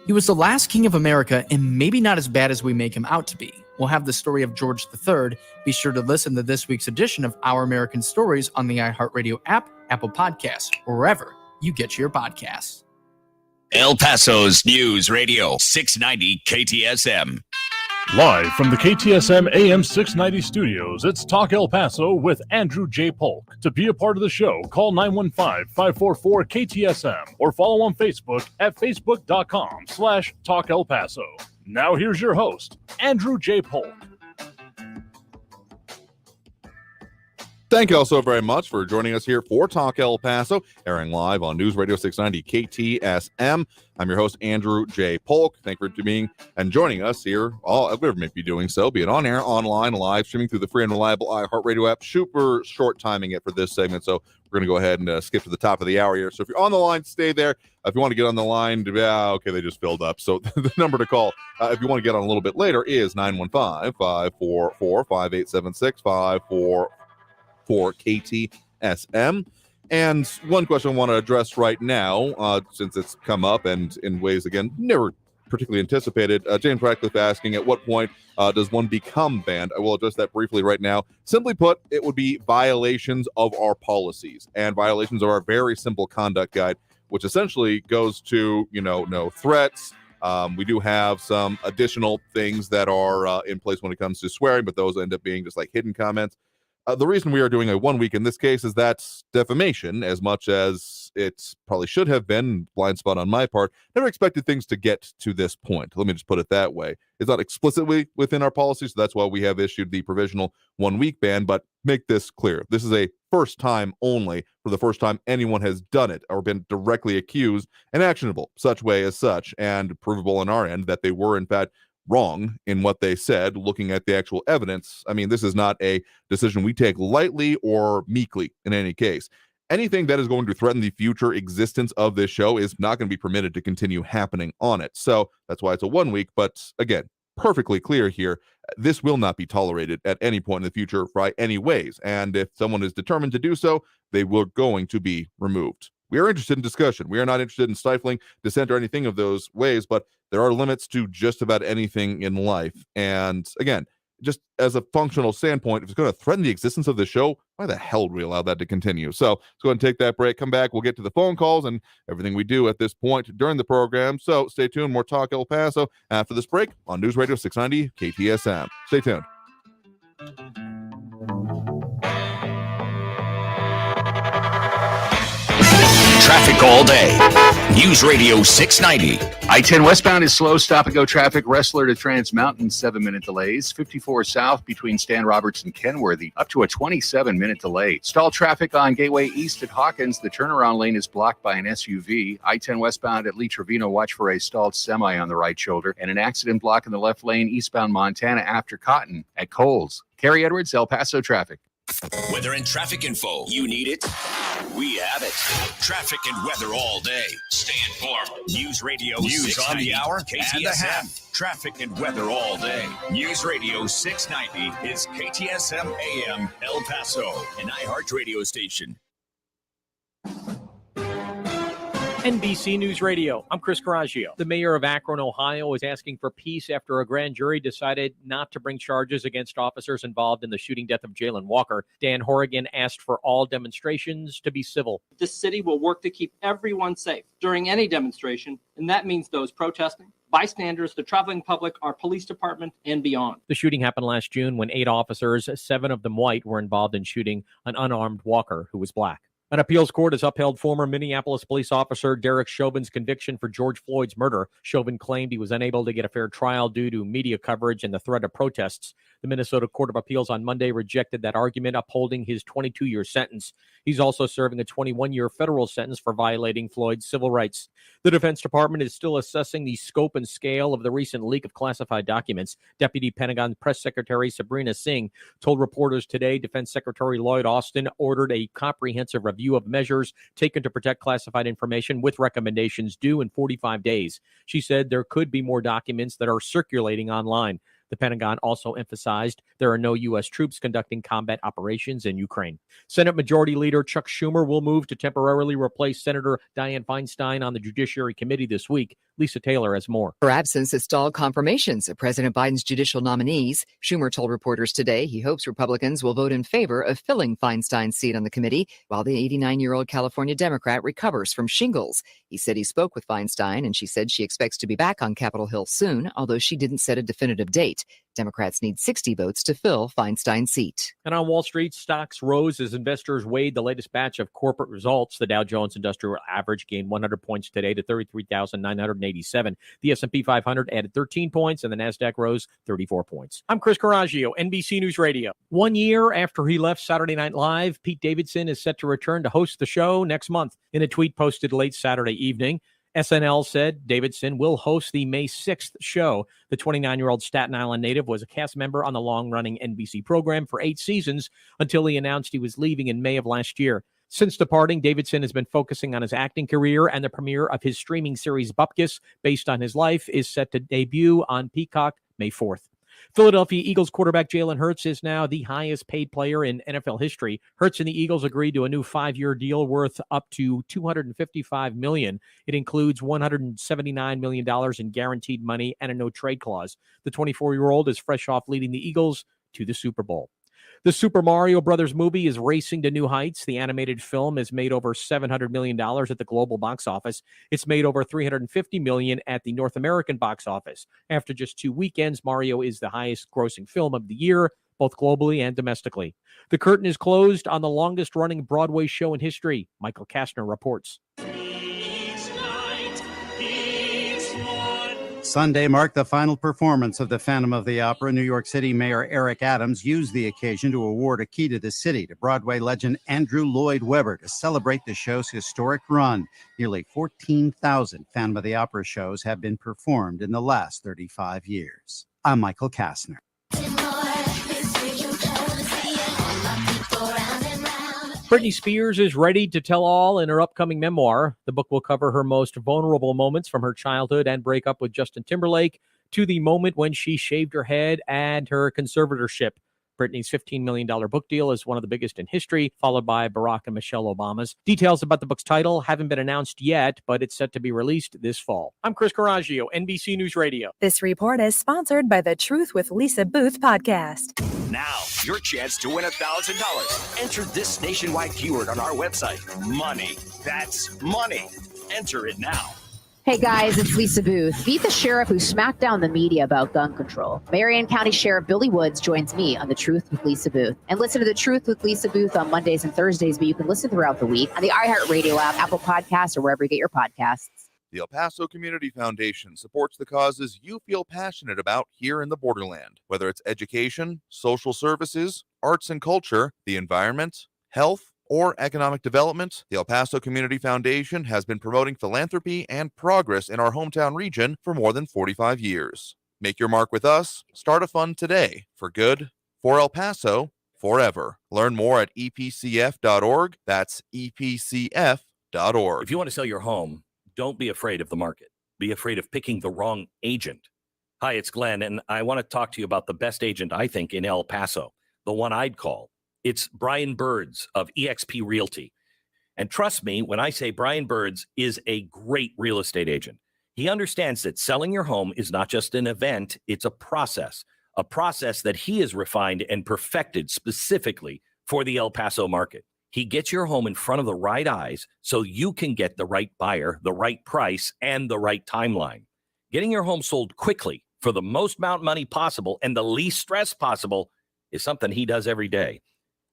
He was the last king of America and maybe not as bad as we make him out to be. We'll have the story of George III. Be sure to listen to this week's edition of Our American Stories on the iHeartRadio app, Apple Podcasts, or wherever you get your podcasts. El Paso's News Radio 690 KTSM. Live from the KTSM AM 690 studios, it's Talk El Paso with Andrew J. Polk. To be a part of the show, call 915-544-KTSM or follow on Facebook at facebook.com/Talk El Paso. Now here's your host, Andrew J. Polk. Thank you all so very much for joining us here for Talk El Paso, airing live on News Radio 690 KTSM. I'm your host, Andrew J. Polk. Thank you for being and joining us here, whoever may be doing so, be it on air, online, live, streaming through the free and reliable iHeartRadio app. Super short timing it for this segment, so we're going to go ahead and skip to the top of the hour here. So if you're on the line, stay there. If you want to get on the line, okay, they just filled up. So the number to call, if you want to get on a little bit later, is 915-544-5876, 544-KTSM. And one question I want to address right now, since it's come up and in ways, again, never particularly anticipated, James Radcliffe asking, at what point does one become banned? I will address that briefly right now. Simply put, it would be violations of our policies and violations of our very simple conduct guide, which essentially goes to, no threats. We do have some additional things that are in place when it comes to swearing, but those end up being just like hidden comments. The reason we are doing a 1 week in this case is that's defamation, as much as it probably should have been. Blind spot on my part. Never expected things to get to this point. Let me just put it that way. It's not explicitly within our policy, so that's why we have issued the provisional 1 week ban. But make this clear. This is a first time only, for the first time anyone has done it or been directly accused and actionable such way as such, and provable on our end that they were in fact wrong in what they said, looking at the actual evidence. I mean, this is not a decision we take lightly or meekly in any case. Anything that is going to threaten the future existence of this show is not going to be permitted to continue happening on it. So that's why it's a 1 week. But again, perfectly clear here, this will not be tolerated at any point in the future by any ways. And if someone is determined to do so, they will going to be removed. We are interested in discussion. We are not interested in stifling dissent or anything of those ways, but there are limits to just about anything in life. And again, just as a functional standpoint, if it's going to threaten the existence of the show, why the hell would we allow that to continue? So let's go ahead and take that break. Come back. We'll get to the phone calls and everything we do at this point during the program. So stay tuned. More Talk El Paso after this break on News Radio 690 KTSM. Stay tuned. Traffic all day. News Radio 690. I-10 westbound is slow stop-and-go traffic. Wrestler to Trans Mountain, 7-minute delays. 54 south between Stan Roberts and Kenworthy, up to a 27-minute delay. Stall traffic on Gateway East at Hawkins. The turnaround lane is blocked by an SUV. I-10 westbound at Lee Trevino, watch for a stalled semi on the right shoulder. And an accident block in the left lane eastbound Montana after Cotton at Coles. Kerry Edwards, El Paso traffic. Weather and traffic info. You need it? We have it. Traffic and weather all day. Stay informed. News Radio News on the hour KTSM. And a half. Traffic and weather all day. News Radio 690 is KTSM AM El Paso, an iHeart radio station. NBC News Radio. I'm Chris Coraggio. The mayor of Akron, Ohio, is asking for peace after a grand jury decided not to bring charges against officers involved in the shooting death of Jalen Walker. Dan Horrigan asked for all demonstrations to be civil. This city will work to keep everyone safe during any demonstration, and that means those protesting, bystanders, the traveling public, our police department, and beyond. The shooting happened last June when 8 officers, 7 of them white, were involved in shooting an unarmed Walker who was black. An appeals court has upheld former Minneapolis police officer Derek Chauvin's conviction for George Floyd's murder. Chauvin claimed he was unable to get a fair trial due to media coverage and the threat of protests. The Minnesota Court of Appeals on Monday rejected that argument, upholding his 22-year sentence. He's also serving a 21-year federal sentence for violating Floyd's civil rights. The Defense Department is still assessing the scope and scale of the recent leak of classified documents. Deputy Pentagon Press Secretary Sabrina Singh told reporters today Defense Secretary Lloyd Austin ordered a comprehensive review of measures taken to protect classified information with recommendations due in 45 days. She said there could be more documents that are circulating online. The Pentagon also emphasized there are no U.S. troops conducting combat operations in Ukraine. Senate Majority Leader Chuck Schumer will move to temporarily replace Senator Dianne Feinstein on the Judiciary Committee this week. Lisa Taylor has more. Her absence has stalled confirmations of President Biden's judicial nominees. Schumer told reporters today he hopes Republicans will vote in favor of filling Feinstein's seat on the committee while the 89-year-old California Democrat recovers from shingles. He said he spoke with Feinstein, and she said she expects to be back on Capitol Hill soon, although she didn't set a definitive date. Democrats need 60 votes to fill Feinstein's seat. And on Wall Street, stocks rose as investors weighed the latest batch of corporate results. The Dow Jones Industrial Average gained 100 points today to 33,987. The S&P 500 added 13 points, and the Nasdaq rose 34 points. I'm Chris Coraggio, NBC News Radio. 1 year after he left Saturday Night Live, Pete Davidson is set to return to host the show next month. In a tweet posted late Saturday evening, SNL said Davidson will host the May 6th show. The 29-year-old Staten Island native was a cast member on the long-running NBC program for 8 seasons until he announced he was leaving in May of last year. Since departing, Davidson has been focusing on his acting career, and the premiere of his streaming series Bupkis, based on his life, is set to debut on Peacock May 4th. Philadelphia Eagles quarterback Jalen Hurts is now the highest paid player in NFL history. Hurts and the Eagles agreed to a new 5-year deal worth up to $255 million. It includes $179 million in guaranteed money and a no-trade clause. The 24-year-old is fresh off leading the Eagles to the Super Bowl. The Super Mario Brothers movie is racing to new heights. The animated film has made over $700 million at the global box office. It's made over $350 million at the North American box office. After just 2 weekends, Mario is the highest grossing film of the year, both globally and domestically. The curtain is closed on the longest-running Broadway show in history. Michael Kastner reports. Sunday marked the final performance of the Phantom of the Opera. New York City Mayor Eric Adams used the occasion to award a key to the city to Broadway legend Andrew Lloyd Webber to celebrate the show's historic run. Nearly 14,000 Phantom of the Opera shows have been performed in the last 35 years. I'm Michael Kastner. Britney Spears is ready to tell all in her upcoming memoir. The book will cover her most vulnerable moments from her childhood and breakup with Justin Timberlake to the moment when she shaved her head and her conservatorship. Britney's $15 million book deal is one of the biggest in history, followed by Barack and Michelle Obama's. Details about the book's title haven't been announced yet, but it's set to be released this fall. I'm Chris Coraggio, NBC News Radio. This report is sponsored by the Truth with Lisa Booth podcast. Now, your chance to win $1,000. Enter this nationwide keyword on our website. Money. That's money. Enter it now. Hey guys, it's Lisa Booth. Beat the sheriff who smacked down the media about gun control. Marion County Sheriff Billy Woods joins me on The Truth with Lisa Booth. And listen to The Truth with Lisa Booth on Mondays and Thursdays, but you can listen throughout the week on the iHeartRadio app, Apple Podcasts, or wherever you get your podcasts. The El Paso Community Foundation supports the causes you feel passionate about here in the Borderland, whether it's education, social services, arts and culture, the environment, health, or economic development. The El Paso Community Foundation has been promoting philanthropy and progress in our hometown region for more than 45 years. Make your mark with us. Start a fund today. For good, for El Paso, forever. Learn more at epcf.org. That's epcf.org. If you want to sell your home, don't be afraid of the market. Be afraid of picking the wrong agent. Hi, it's Glenn, and I want to talk to you about the best agent, I think, in El Paso, the one I'd call. It's Brian Birds of eXp Realty. And trust me, when I say Brian Birds is a great real estate agent, he understands that selling your home is not just an event, it's a process that he has refined and perfected specifically for the El Paso market. He gets your home in front of the right eyes so you can get the right buyer, the right price, and the right timeline. Getting your home sold quickly for the most amount of money possible and the least stress possible is something he does every day.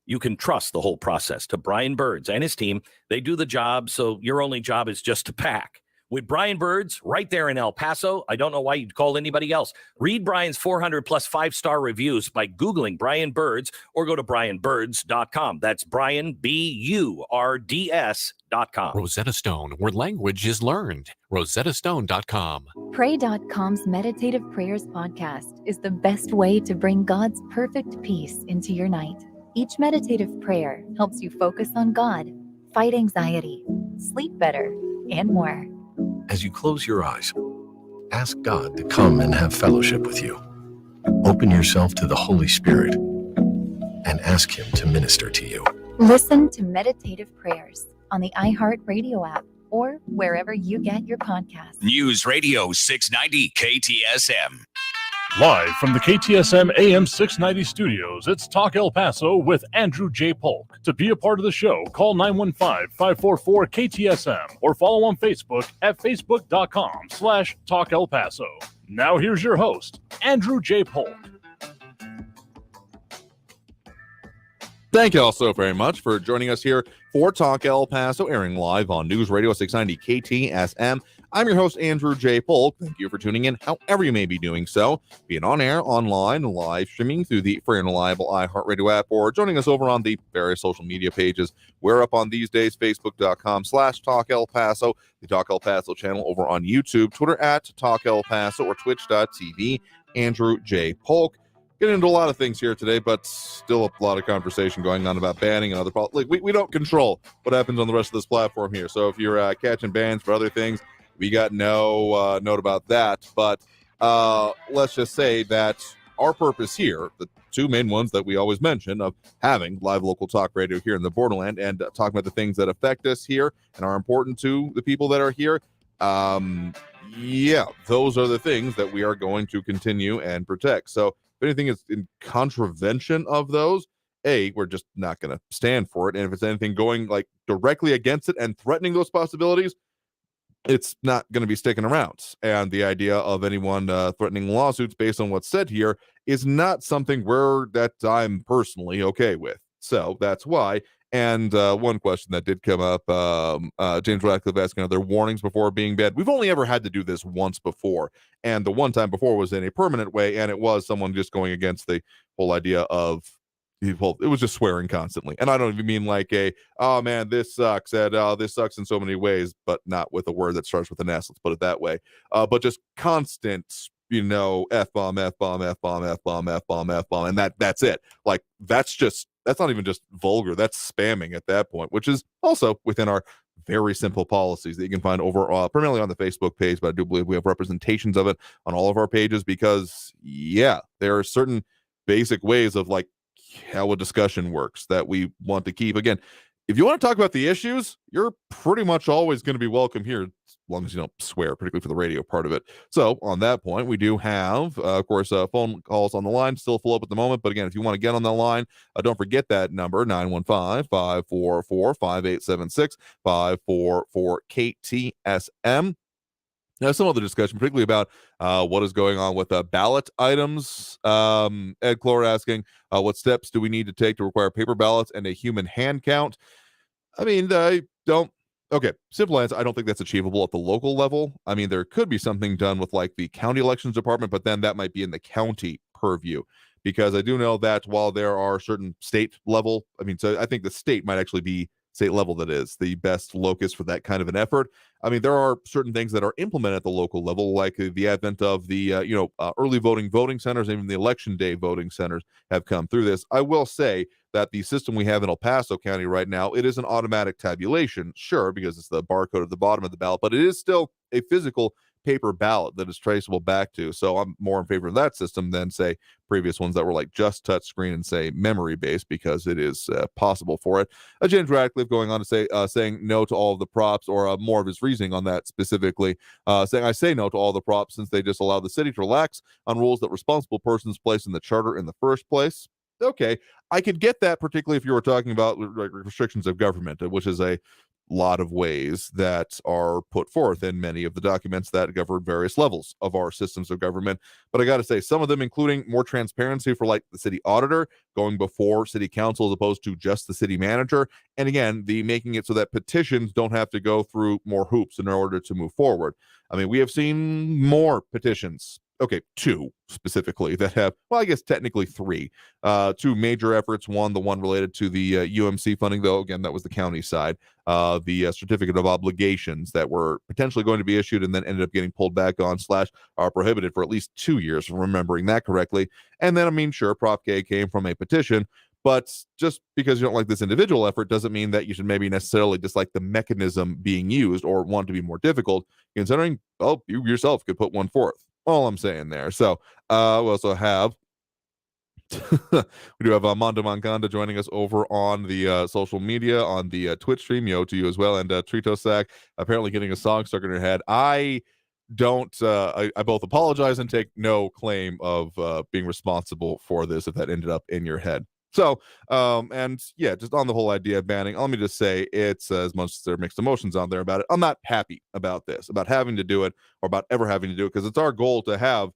You can trust the whole process to Brian Birds and his team. They do the job, so your only job is just to pack. With Brian Birds right there in El Paso, I don't know why you'd call anybody else. Read Brian's 400-plus five-star reviews by Googling Brian Birds or go to brianbirds.com. That's Brian, BURDS.com. Rosetta Stone, where language is learned. rosettastone.com. Pray.com's Meditative Prayers podcast is the best way to bring God's perfect peace into your night. Each meditative prayer helps you focus on God, fight anxiety, sleep better, and more. As you close your eyes, ask God to come and have fellowship with you. Open yourself to the Holy Spirit and ask Him to minister to you. Listen to Meditative Prayers on the iHeartRadio app or wherever you get your podcasts. News Radio 690 KTSM. Live from the KTSM AM 690 studios, it's Talk El Paso with Andrew J. Polk. To be a part of the show, call 915-544-KTSM or follow on Facebook at facebook.com/Talk El Paso. Now here's your host, Andrew J. Polk. Thank you all so very much for joining us here for Talk El Paso, airing live on News Radio 690 KTSM. I'm your host, Andrew J. Polk. Thank you for tuning in, however you may be doing so, being on air, online, live streaming through the free and reliable iHeartRadio app, or joining us over on the various social media pages. We're up on these days, facebook.com/Talk El Paso, the Talk El Paso channel over on YouTube, Twitter at Talk El Paso, or twitch.tv, Andrew J. Polk. Getting into a lot of things here today, but still a lot of conversation going on about banning and other problems. Like, we don't control what happens on the rest of this platform here. So if you're catching bans for other things, we got no note about that. But let's just say that our purpose here, the two main ones that we always mention, of having live local talk radio here in the Borderland and talking about the things that affect us here and are important to the people that are here. Yeah, those are the things that we are going to continue and protect. So if anything is in contravention of those, we're just not going to stand for it. And if it's anything going like directly against it and threatening those possibilities, it's not going to be sticking around. And the idea of anyone threatening lawsuits based on what's said here is not something that I'm personally okay with. So that's why. And one question that did come up, James Radcliffe asking, are there warnings before being banned? We've only ever had to do this once before. And the one time before was in a permanent way. And it was someone just going against the whole idea of, well, it was just swearing constantly. And I don't even mean like oh man, this sucks. And this sucks in so many ways, but not with a word that starts with an S. Let's put it that way. But just constant, F-bomb, F-bomb, F-bomb, F-bomb, F-bomb, F-bomb. And that's it. Like, that's not even just vulgar. That's spamming at that point, which is also within our very simple policies that you can find over primarily on the Facebook page. But I do believe we have representations of it on all of our pages because, yeah, there are certain basic ways of like how a discussion works that we want to keep. Again, if you want to talk about the issues, you're pretty much always going to be welcome here, as long as you don't swear, particularly for the radio part of it. So on that point, we do have, of course, phone calls on the line, still full up at the moment. But again, if you want to get on the line, don't forget that number, 915-544-5876, 544-KTSM. Now, some other discussion, particularly about what is going on with ballot items. Ed Clore asking, what steps do we need to take to require paper ballots and a human hand count? I mean, okay, simple answer, I don't think that's achievable at the local level. I mean, there could be something done with like the county elections department, but then that might be in the county purview. Because I do know that while there are certain state level, so I think the state might actually be state level that is the best locus for that kind of an effort. I mean, there are certain things that are implemented at the local level, like the advent of the, early voting centers, even the election day voting centers have come through this. I will say that the system we have in El Paso County right now, it is an automatic tabulation, sure, because it's the barcode at the bottom of the ballot, but it is still a physical paper ballot that is traceable back to. So I'm more in favor of that system than, say, previous ones that were like just touch screen and say memory based, because it is possible for it. James Radcliffe going on to say, saying no to all of the props, or more of his reasoning on that specifically, saying, I say no to all the props since they just allow the city to relax on rules that responsible persons place in the charter in the first place. Okay, I could get that, particularly if you were talking about restrictions of government, which is a lot of ways that are put forth in many of the documents that govern various levels of our systems of government. But I got to say, some of them, including more transparency for like the city auditor going before city council as opposed to just the city manager. And again, the making it so that petitions don't have to go through more hoops in order to move forward. I mean, we have seen more petitions. Okay, 2 specifically that have, well, I guess technically 3. 2 major efforts. One, the one related to the UMC funding, though, again, that was the county side. The certificate of obligations that were potentially going to be issued and then ended up getting pulled back on / are prohibited for at least 2 years, if I'm remembering that correctly. And then, I mean, sure, Prop K came from a petition, but just because you don't like this individual effort doesn't mean that you should maybe necessarily dislike the mechanism being used or want to be more difficult, considering, well, you yourself could put one forth. All I'm saying there. So we also have we do have Mondo Manganda joining us over on the social media, on the Twitch stream. Yo to you as well. And Tritosac apparently getting a song stuck in her head. I don't I both apologize and take no claim of being responsible for this if that ended up in your head. So and yeah, just on the whole idea of banning, let me just say it's as much as there are mixed emotions out there about it. I'm not happy about this, about having to do it or about ever having to do it, because it's our goal to have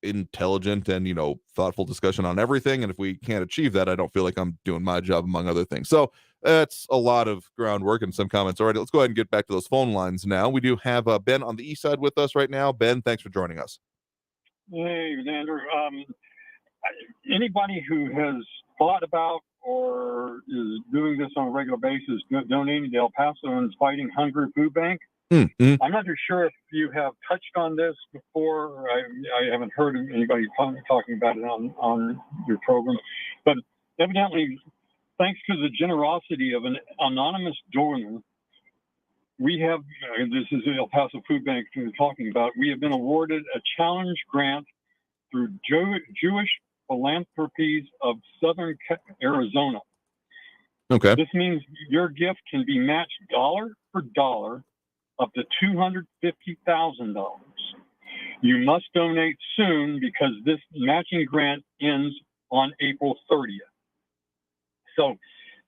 intelligent and, you know, thoughtful discussion on everything. And if we can't achieve that, I don't feel like I'm doing my job, among other things. So that's a lot of groundwork and some comments already. Let's go ahead and get back to those phone lines now. We do have Ben on the east side with us right now. Ben, thanks for joining us. Hey, Andrew. Anybody who has thought about or is doing this on a regular basis, donating to El Paso and Fighting Hunger Food Bank. Mm-hmm. I'm not sure if you have touched on this before. I haven't heard of anybody talking about it on your program, but evidently, thanks to the generosity of an anonymous donor, we have, this is the El Paso Food Bank we're talking about, we have been awarded a challenge grant through Jewish Philanthropies of Southern Arizona. Okay. This means your gift can be matched dollar for dollar up to $250,000. You must donate soon because this matching grant ends on April 30th. So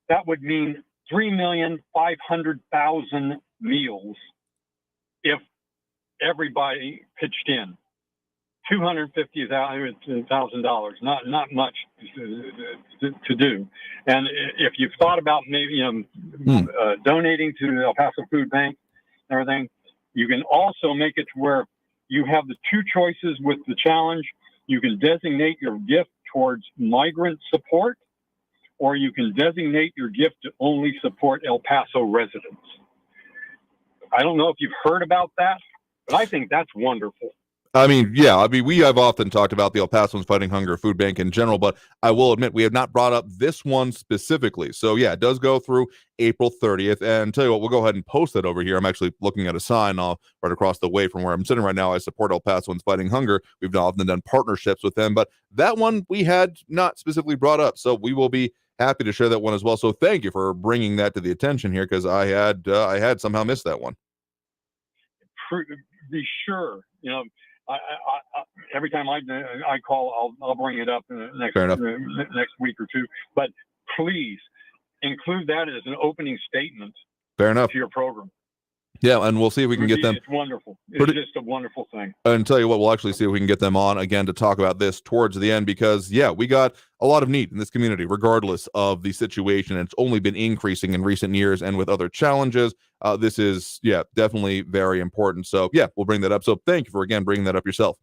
that would mean 3,500,000 meals if everybody pitched in. $250,000, not much to do. And if you've thought about maybe donating to the El Paso Food Bank and everything, you can also make it to where you have the 2 choices with the challenge. You can designate your gift towards migrant support, or you can designate your gift to only support El Paso residents. I don't know if you've heard about that, but I think that's wonderful. I mean, yeah, I mean, we have often talked about the El Pasoans Fighting Hunger Food Bank in general, but I will admit we have not brought up this one specifically. So yeah, it does go through April 30th. And tell you what, we'll go ahead and post that over here. I'm actually looking at a sign right across the way from where I'm sitting right now. I support El Pasoans Fighting Hunger. We've often done partnerships with them, but that one we had not specifically brought up. So we will be happy to share that one as well. So thank you for bringing that to the attention here, because I had somehow missed that one. Be sure, you know, I every time I call, I'll bring it up next week or 2. But please include that as an opening statement. Fair enough. To your program. Yeah, and we'll see if we can get them. It's wonderful. It's just a wonderful thing. And tell you what, we'll actually see if we can get them on again to talk about this towards the end, because yeah, we got a lot of need in this community, regardless of the situation. It's only been increasing in recent years, and with other challenges, this is definitely very important. So yeah, we'll bring that up. So thank you for again bringing that up yourself.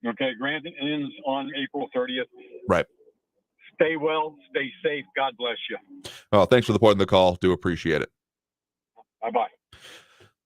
Okay, grant ends on April 30th. Right. Stay well, stay safe. God bless you. Well, thanks for the point in the call. Do appreciate it. Bye-bye.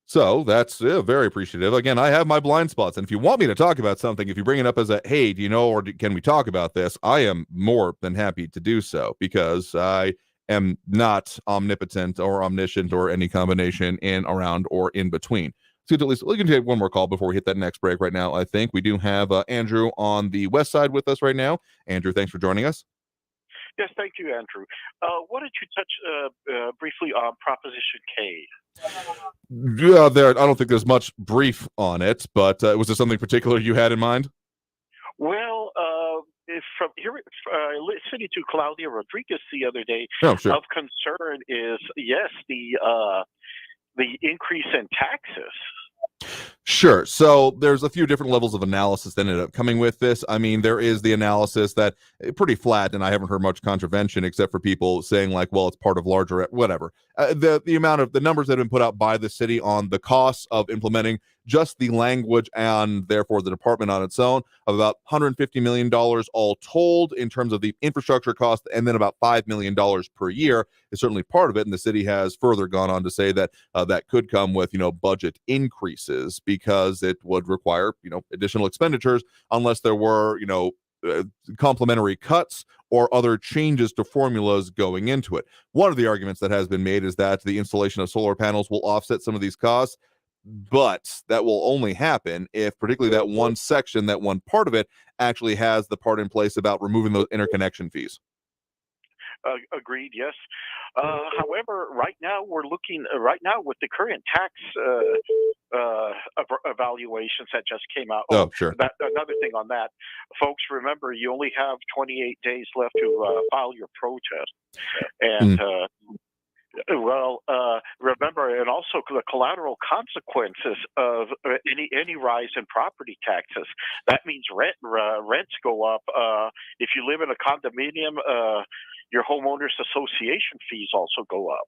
So that's very appreciative. Again, I have my blind spots. And if you want me to talk about something, if you bring it up as a, hey, do you know, or can we talk about this? I am more than happy to do so, because I am not omnipotent or omniscient or any combination in, around, or in between. So at least we can take one more call before we hit that next break right now. I think we do have Andrew on the west side with us right now. Andrew, thanks for joining us. Yes, thank you, Andrew. Why don't you touch briefly on Proposition K? Yeah, I don't think there's much brief on it, but was there something particular you had in mind? Well, from here, listening to Claudia Rodriguez the other day, Oh, sure. of concern is, yes, the the increase in taxes? Sure. So there's a few different levels of analysis that ended up coming with this. I mean, there is the analysis that pretty flat, and I haven't heard much contravention except for people saying like, well, it's part of larger whatever. The amount of the numbers that have been put out by the city on the costs of implementing just the language and therefore the department on its own of about $150 million all told in terms of the infrastructure cost, and then about $5 million per year is certainly part of it. And the city has further gone on to say that that could come with, budget increases because it would require, additional expenditures unless there were, complementary cuts or other changes to formulas going into it. One of the arguments that has been made is that the installation of solar panels will offset some of these costs, but that will only happen if particularly that one section, that one part of it actually has the part in place about removing those interconnection fees. Agreed. Yes. However, right now we're looking with the current tax evaluations that just came out. Oh, sure. Another thing on that, folks, remember you only have 28 days left to file your protest, and remember, and also the collateral consequences of any rise in property taxes. That means rents go up. If you live in a condominium, your homeowners association fees also go up.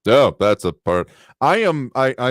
Oh, that's a part. I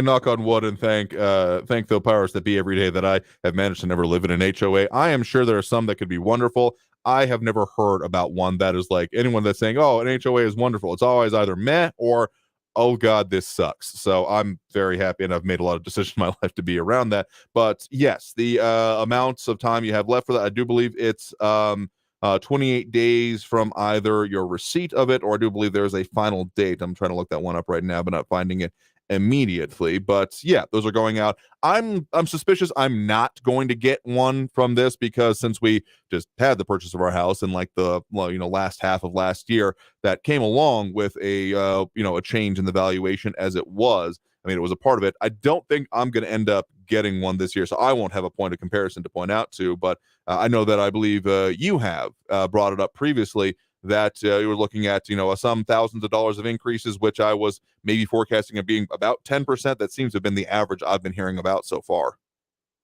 knock on wood and thank the powers that be every day that I have managed to never live in an HOA. I am sure there are some that could be wonderful. I have never heard about one that is like anyone that's saying, oh, an HOA is wonderful. It's always either meh or, oh God, this sucks. So I'm very happy, and I've made a lot of decisions in my life to be around that. But yes, the amounts of time you have left for that, I do believe it's 28 days from either your receipt of it, or I do believe there's a final date. I'm trying to look that one up right now, but not finding it immediately. But yeah, those are going out. I'm suspicious I'm not going to get one from this, because since we just had the purchase of our house in like the last half of last year, that came along with a a change in the valuation as it was. I mean, it was a part of it. I don't think I'm going to end up getting one this year, so I won't have a point of comparison to point out to. But I know that I believe you have brought it up previously that you were looking at, some thousands of dollars of increases, which I was maybe forecasting of being about 10%. That seems to have been the average I've been hearing about so far.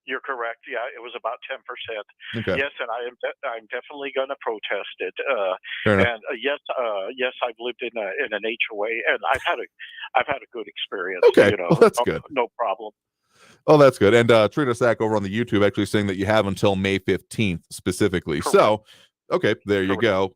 You're correct. Yeah, it was about 10%. Okay. Yes, and I'm definitely going to protest it. Fair enough. And yes, I've lived in an HOA, and I've had a good experience. Okay, well, that's good. No problem. Oh, that's good. And Trina Sack over on the YouTube actually saying that you have until May 15th specifically. Correct. So, okay, there you go.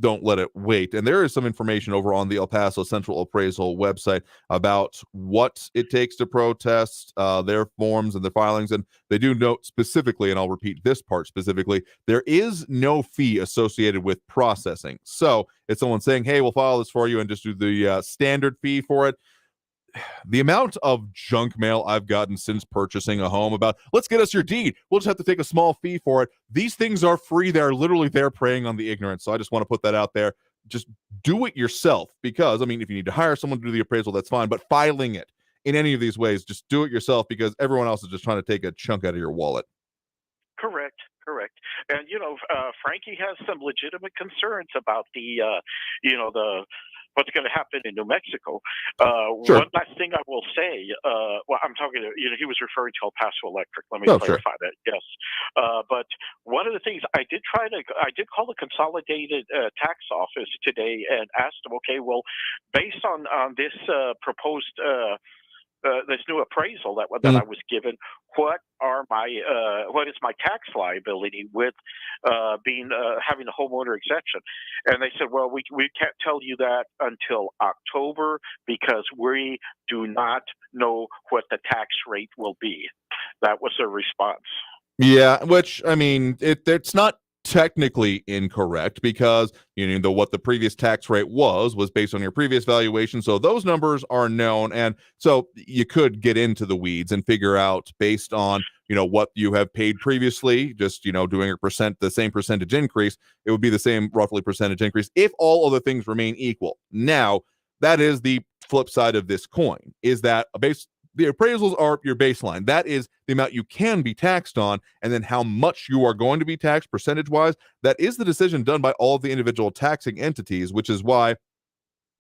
Don't let it wait. And there is some information over on the El Paso Central Appraisal website about what it takes to protest, their forms and the filings. And they do note specifically, and I'll repeat this part specifically, there is no fee associated with processing. So if someone's saying, hey, we'll file this for you and just do the standard fee for it, the amount of junk mail I've gotten since purchasing a home about, let's get us your deed, we'll just have to take a small fee for it. These things are free. They're literally there preying on the ignorant. So I just want to put that out there. Just do it yourself, because, I mean, if you need to hire someone to do the appraisal, that's fine. But filing it in any of these ways, just do it yourself, because everyone else is just trying to take a chunk out of your wallet. Correct. And, Frankie has some legitimate concerns about the what's going to happen in New Mexico. Sure. One last thing I will say, I'm talking to, he was referring to El Paso Electric. Let me clarify that. Yes. But one of the things I did call the Consolidated Tax Office today and asked them, okay, well, based on this proposed this new appraisal that I was given, what is my tax liability with having a homeowner exemption? And they said, well, we can't tell you that until October, because we do not know what the tax rate will be. That was their response. Yeah, which, I mean, it's not technically incorrect, because what the previous tax rate was based on your previous valuation, so those numbers are known, and so you could get into the weeds and figure out based on what you have paid previously, just doing the same percentage increase, it would be the same roughly percentage increase if all other things remain equal. Now, that is the flip side of this coin, is that the appraisals are your baseline. That is the amount you can be taxed on, and then how much you are going to be taxed percentage-wise, that is the decision done by all of the individual taxing entities, which is why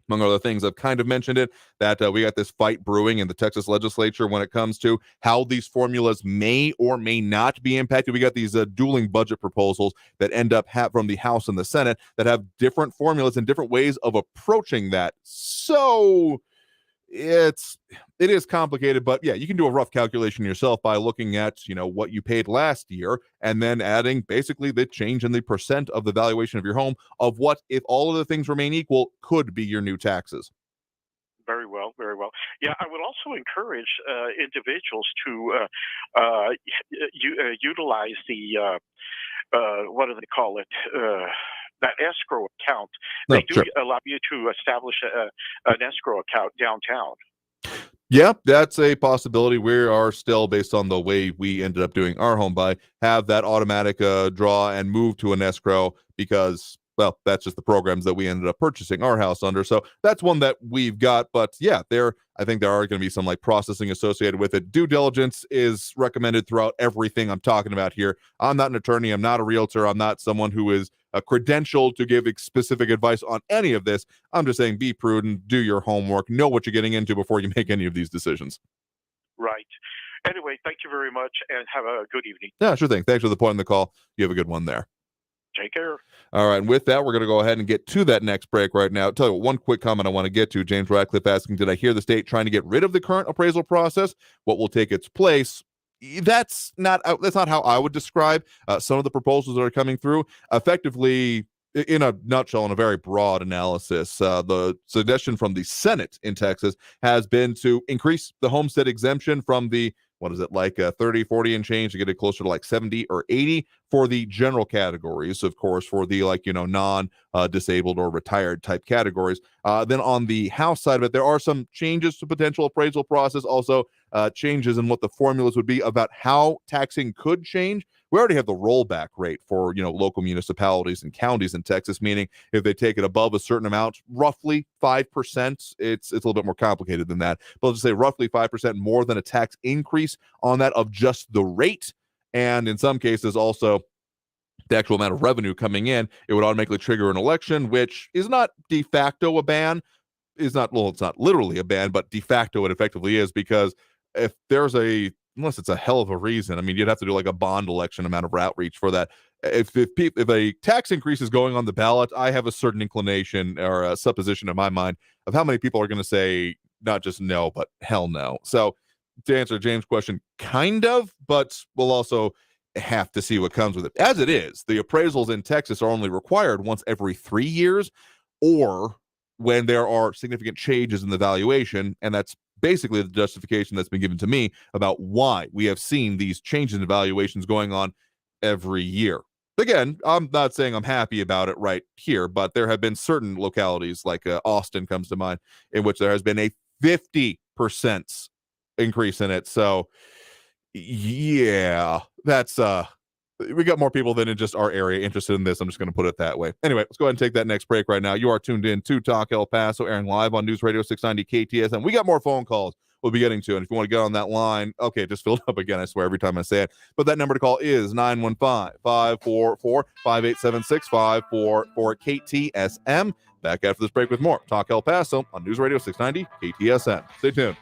Among other things, I've kind of mentioned it, that we got this fight brewing in the Texas legislature when it comes to how these formulas may or may not be impacted. We got these dueling budget proposals that end up from the House and the Senate that have different formulas and different ways of approaching that. So it is complicated, but yeah, you can do a rough calculation yourself by looking at, what you paid last year and then adding basically the change in the percent of the valuation of your home of what, if all of the things remain equal, could be your new taxes. Very well, very well. Yeah, I would also encourage individuals to utilize the what do they call it? That escrow account. They do allow you to establish an escrow account downtown. Yeah, that's a possibility. We are still, based on the way we ended up doing our home buy, have that automatic draw and move to an escrow because, well, that's just the programs that we ended up purchasing our house under. So that's one that we've got. But yeah, I think there are going to be some processing associated with it. Due diligence is recommended throughout everything I'm talking about here. I'm not an attorney. I'm not a realtor. I'm not someone who is credentialed to give specific advice on any of this. I'm just saying, be prudent, do your homework, know what you're getting into before you make any of these decisions. Right. Anyway, thank you very much and have a good evening. Yeah, sure thing. Thanks for the point in the call. You have a good one there. Take care. All right, and with that, we're going to go ahead and get to that next break right now. I'll tell you what, one quick comment I want to get to. James Radcliffe asking, did I hear the state trying to get rid of the current appraisal process? What will take its place? That's not how I would describe some of the proposals that are coming through. Effectively, in a nutshell, in a very broad analysis, the suggestion from the Senate in Texas has been to increase the homestead exemption from the 30, 40 and change to get it closer to 70 or 80 for the general categories, of course, for the non-disabled or retired type categories. Then on the House side of it, there are some changes to potential appraisal process, also changes in what the formulas would be about how taxing could change. We already have the rollback rate for, local municipalities and counties in Texas, meaning if they take it above a certain amount, roughly 5%, it's a little bit more complicated than that. But let's just say roughly 5% more than a tax increase on that of just the rate. And in some cases also the actual amount of revenue coming in, it would automatically trigger an election, which is not de facto a ban. It's not literally a ban, but de facto it effectively is, because if there's unless it's a hell of a reason, you'd have to do a bond election amount of outreach for that. If a tax increase is going on the ballot, I have a certain inclination or a supposition in my mind of how many people are going to say not just no, but hell no. So to answer James' question, kind of, but we'll also have to see what comes with it. As it is, the appraisals in Texas are only required once every 3 years, or when there are significant changes in the valuation, and that's basically the justification that's been given to me about why we have seen these changes in valuations going on every year. Again, I'm not saying I'm happy about it right here, but there have been certain localities like Austin comes to mind, in which there has been a 50% increase in it. So yeah, that's we got more people than in just our area interested in this. I'm just going to put it that way. Anyway, let's go ahead and take that next break right now. You are tuned in to Talk El Paso, airing live on News Radio 690 KTSM. We got more phone calls we'll be getting to, and if you want to get on that line, okay, it just filled up again, I swear, every time I say it. But that number to call is 915-544-5876-544-KTSM. Back after this break with more Talk El Paso on News Radio 690 KTSM. Stay tuned.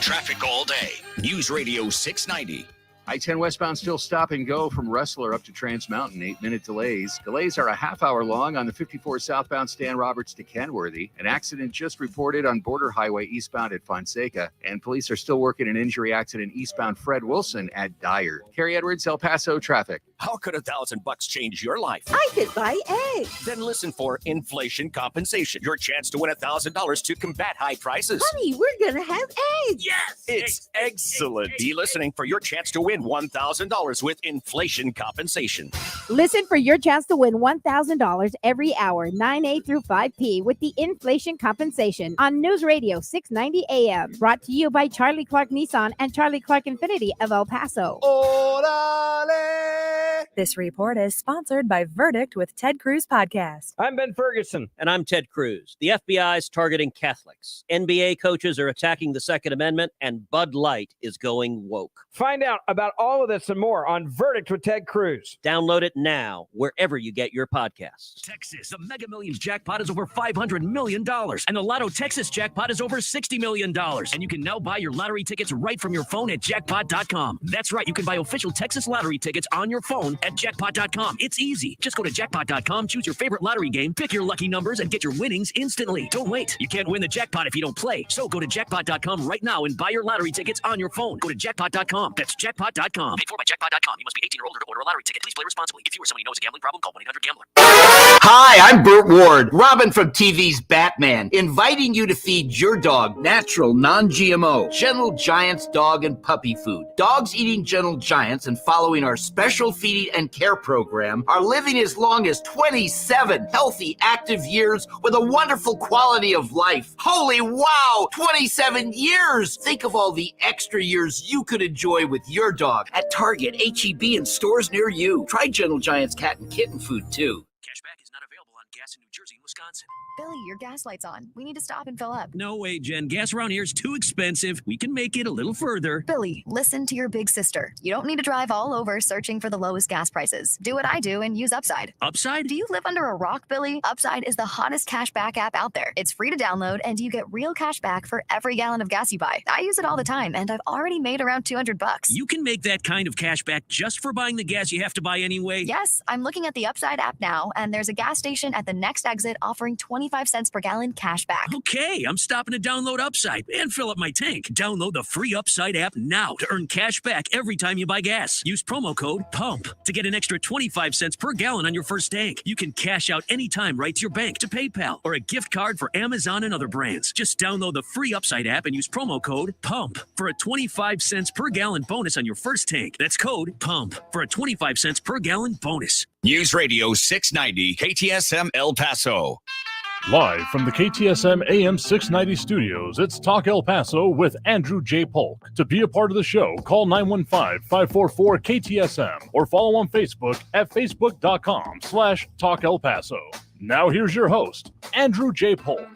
Traffic all day. News Radio 690. I-10 westbound still stop and go from Rustler up to Trans Mountain. 8-minute delays. Delays are a half hour long on the 54 southbound Stan Roberts to Kenworthy. An accident just reported on Border Highway eastbound at Fonseca. And police are still working an injury accident eastbound Fred Wilson at Dyer. Carrie Edwards, El Paso traffic. How could $1,000 change your life? I could buy eggs. Then listen for inflation compensation. Your chance to win $1,000 to combat high prices. Honey, we're going to have eggs. Yes! It's excellent. Be listening for your chance to win $1,000 with inflation compensation. Listen for your chance to win $1,000 every hour, 9A through 5P, with the inflation compensation on News Radio 690 AM. Brought to you by Charlie Clark Nissan and Charlie Clark Infinity of El Paso. Orale! This report is sponsored by Verdict with Ted Cruz podcast. I'm Ben Ferguson. And I'm Ted Cruz. The FBI is targeting Catholics. NBA coaches are attacking the Second Amendment, and Bud Light is going woke. Find out about all of this and more on Verdict with Ted Cruz. Download it now, wherever you get your podcasts. Texas, the Mega Millions jackpot is over $500 million. And the Lotto Texas jackpot is over $60 million. And you can now buy your lottery tickets right from your phone at jackpot.com. That's right. You can buy official Texas lottery tickets on your phone at jackpot.com. It's easy. Just go to jackpot.com, choose your favorite lottery game, pick your lucky numbers, and get your winnings instantly. Don't wait. You can't win the jackpot if you don't play. So go to jackpot.com right now and buy your lottery tickets on your phone. Go to jackpot.com. That's jackpot.com. Paid for by jackpot.com. You must be 18 or older to order a lottery ticket. Please play responsibly. If you or somebody knows a gambling problem, call 1-800-GAMBLER. Hi, I'm Burt Ward, Robin from TV's Batman, inviting you to feed your dog natural, non-GMO, Gentle Giants dog and puppy food. Dogs eating Gentle Giants and following our special feeding and care program are living as long as 27 healthy, active years with a wonderful quality of life. Holy wow, 27 years! Think of all the extra years you could enjoy with your dog at Target, H-E-B, and stores near you. Try Gentle Giants cat and kitten food, too. Cashback is not available on gas in New Jersey and Wisconsin. Billy, your gas light's on. We need to stop and fill up. No way, Jen. Gas around here is too expensive. We can make it a little further. Billy, listen to your big sister. You don't need to drive all over searching for the lowest gas prices. Do what I do and use Upside. Upside? Do you live under a rock, Billy? Upside is the hottest cashback app out there. It's free to download, and you get real cash back for every gallon of gas you buy. I use it all the time, and I've already made around $200. You can make that kind of cash back just for buying the gas you have to buy anyway? Yes, I'm looking at the Upside app now, and there's a gas station at the next exit offering 25 cents per gallon cash back. Okay, I'm stopping to download Upside and fill up my tank. Download the free Upside app now to earn cash back every time you buy gas. Use promo code PUMP to get an extra 25 cents per gallon on your first tank. You can cash out anytime right to your bank, to PayPal, or a gift card for Amazon and other brands. Just download the free Upside app and use promo code PUMP for a 25 cents per gallon bonus on your first tank. That's code PUMP for a 25 cents per gallon bonus. News Radio 690 KTSM El Paso. Live from the KTSM AM 690 studios, it's Talk El Paso with Andrew J. Polk. To be a part of the show, call 915-544-KTSM or follow on Facebook at facebook.com/Talk El Paso. Now here's your host, Andrew J. Polk.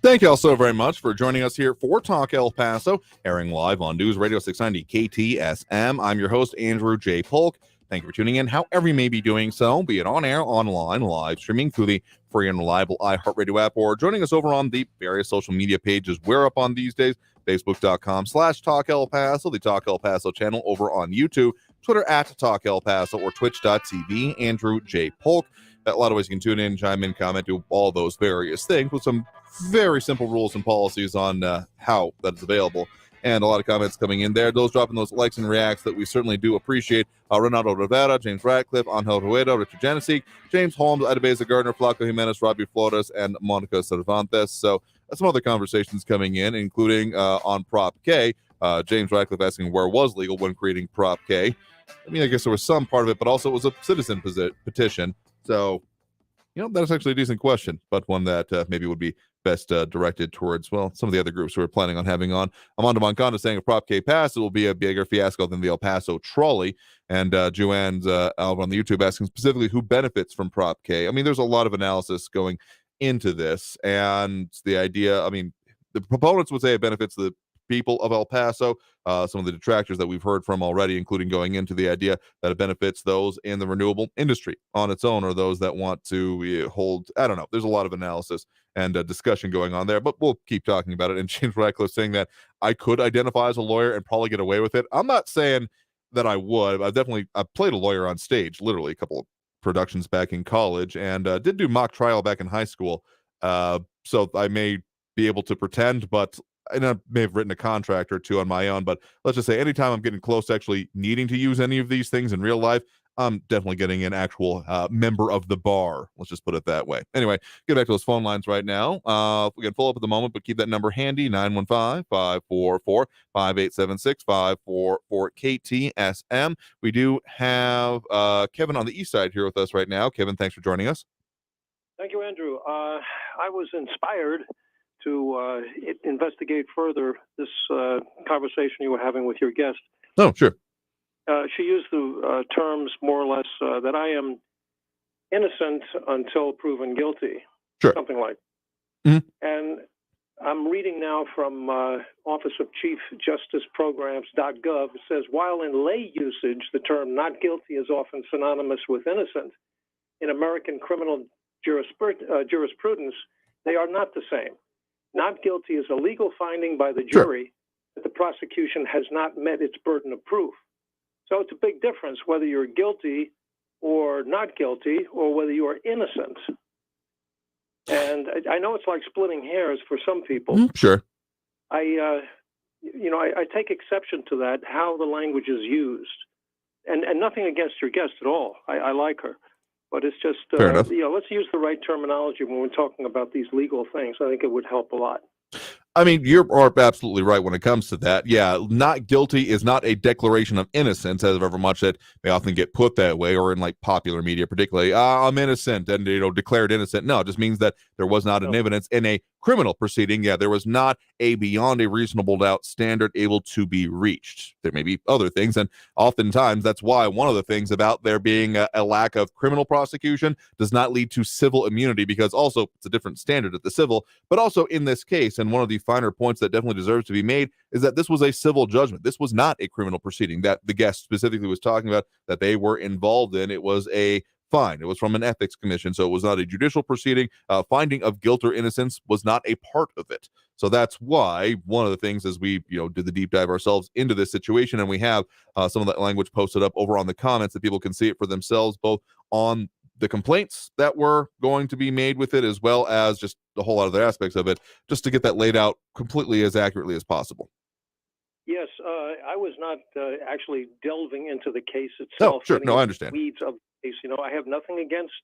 Thank you all so very much for joining us here for Talk El Paso, airing live on News Radio 690 KTSM. I'm your host, Andrew J. Polk. Thank you for tuning in, however you may be doing so, be it on air, online, live streaming through the free and reliable iHeartRadio app, or joining us over on the various social media pages we're up on these days, facebook.com/Talk El Paso, the Talk El Paso channel over on YouTube, Twitter at Talk El Paso, or twitch.tv, Andrew J. Polk. A lot of ways you can tune in, chime in, comment, do all those various things with some very simple rules and policies on how that is available. And a lot of comments coming in there. Those dropping those likes and reacts that we certainly do appreciate. Renato Rivera, James Ratcliffe, Angel Rueda, Richard Janisic, James Holmes, Adebeza Gardner, Flaco Jimenez, Robbie Flores, and Monica Cervantes. So some other conversations coming in, including on Prop K. James Ratcliffe asking where was legal when creating Prop K. I mean, I guess there was some part of it, but also it was a citizen petition. So, that's actually a decent question, but one that maybe would be best directed towards, well, some of the other groups who are planning on having on. Amanda Moncada saying if Prop K passes, it will be a bigger fiasco than the El Paso trolley. And Joanne's Alva on the YouTube asking specifically who benefits from Prop K. I mean, there's a lot of analysis going into this, and the idea, I mean, the proponents would say it benefits the people of El Paso. Some of the detractors that we've heard from already, including going into the idea that it benefits those in the renewable industry on its own, or those that want to hold, I don't know. There's a lot of analysis and discussion going on there, but we'll keep talking about it. And James Ratcliffe saying that I could identify as a lawyer and probably get away with it. I'm not saying that I would. I've played a lawyer on stage, literally a couple of productions back in college, and did do mock trial back in high school. So I may be able to pretend, and I may have written a contract or two on my own, but let's just say anytime I'm getting close to actually needing to use any of these things in real life, I'm definitely getting an actual member of the bar. Let's just put it that way. Anyway, get back to those phone lines right now. We can pull up at the moment, but keep that number handy, 915-544-5876-544-KTSM. We do have Kevin on the east side here with us right now. Kevin, thanks for joining us. Thank you, Andrew. I was inspired to investigate further this conversation you were having with your guest. Oh, sure. she used the terms more or less that I am innocent until proven guilty. Sure. Something like. Mm-hmm. And I'm reading now from Office of Chief Justice Programs.gov. It says, while in lay usage, the term not guilty is often synonymous with innocent, in American criminal jurisprudence, they are not the same. Not guilty is a legal finding by the jury that the prosecution has not met its burden of proof. So it's a big difference whether you're guilty or not guilty or whether you are innocent. And I know it's like splitting hairs for some people. Sure. I take exception to that, how the language is used. And nothing against your guest at all. I like her. But it's just, Fair enough. Let's use the right terminology when we're talking about these legal things. I think it would help a lot. I mean, you're absolutely right when it comes to that. Yeah, not guilty is not a declaration of innocence, as ever much that may often get put that way, or in like popular media particularly. I'm innocent and, declared innocent. No, it just means that there was not an evidence in a criminal proceeding. Yeah, there was not a beyond a reasonable doubt standard able to be reached. There may be other things, and oftentimes that's why one of the things about there being a lack of criminal prosecution does not lead to civil immunity, because also it's a different standard at the civil, but also in this case, and one of the finer points that definitely deserves to be made is that this was a civil judgment. This was not a criminal proceeding that the guest specifically was talking about that they were involved in. It was a fine. It was from an ethics commission, so it was not a judicial proceeding. Finding of guilt or innocence was not a part of it. So that's why one of the things as we did the deep dive ourselves into this situation, and we have some of that language posted up over on the comments that people can see it for themselves, both on the complaints that were going to be made with it, as well as just a whole lot of other aspects of it, just to get that laid out completely as accurately as possible. Yes, I was not actually delving into the case itself. No, sure. No, I understand. Weeds of the case. I have nothing against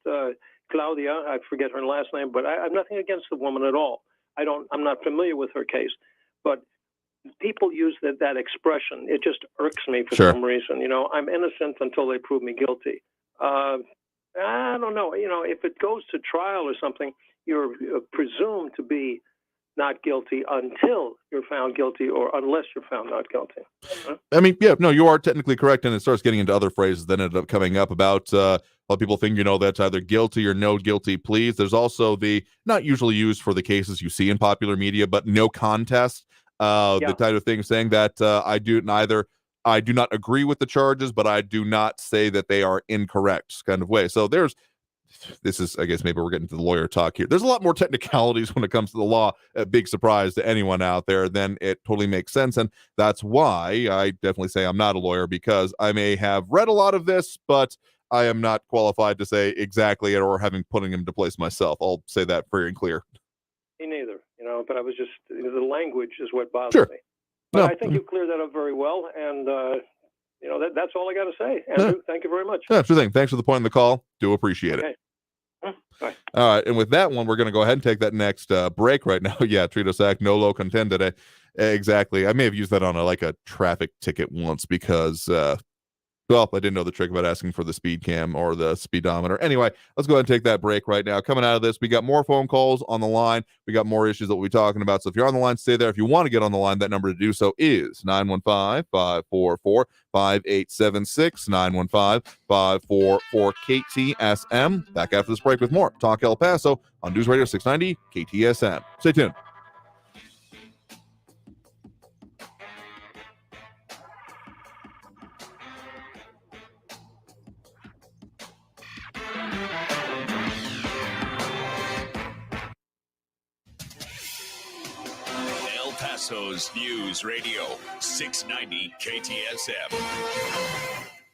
Claudia. I forget her last name, but I have nothing against the woman at all. I'm not familiar with her case, but people use that expression. It just irks me for some reason. I'm innocent until they prove me guilty. I don't know. If it goes to trial or something, you're presumed to be not guilty until you're found guilty, or unless you're found not guilty. Huh? I mean, yeah, no, you are technically correct, and it starts getting into other phrases that ended up coming up about a lot of people think, that's either guilty or no guilty pleas. There's also the, not usually used for the cases you see in popular media, but no contest, the type of thing saying that I do not agree with the charges, but I do not say that they are incorrect kind of way. So this is, I guess maybe we're getting to the lawyer talk here. There's a lot more technicalities when it comes to the law, a big surprise to anyone out there, then it totally makes sense. And that's why I definitely say I'm not a lawyer, because I may have read a lot of this, but I am not qualified to say exactly it, or having putting into place myself. I'll say that free and clear. Me neither, but I was just, the language is what bothers me. But I think you cleared that up very well, and that's all I got to say. Andrew, thank you very much. Yeah, sure thing. Thanks for the point in the call. Do appreciate it. Bye. All right, and with that one, we're going to go ahead and take that next break right now. Yeah, Trito Sack, no low contendere. Exactly. I may have used that on a traffic ticket once because, I didn't know the trick about asking for the speed cam or the speedometer. Anyway, let's go ahead and take that break right now. Coming out of this, we got more phone calls on the line. We got more issues that we'll be talking about. So if you're on the line, stay there. If you want to get on the line, that number to do so is 915-544-5876, 915-544-KTSM. Back after this break with more Talk El Paso on News Radio 690 KTSM. Stay tuned. El Paso's News Radio 690 KTSM.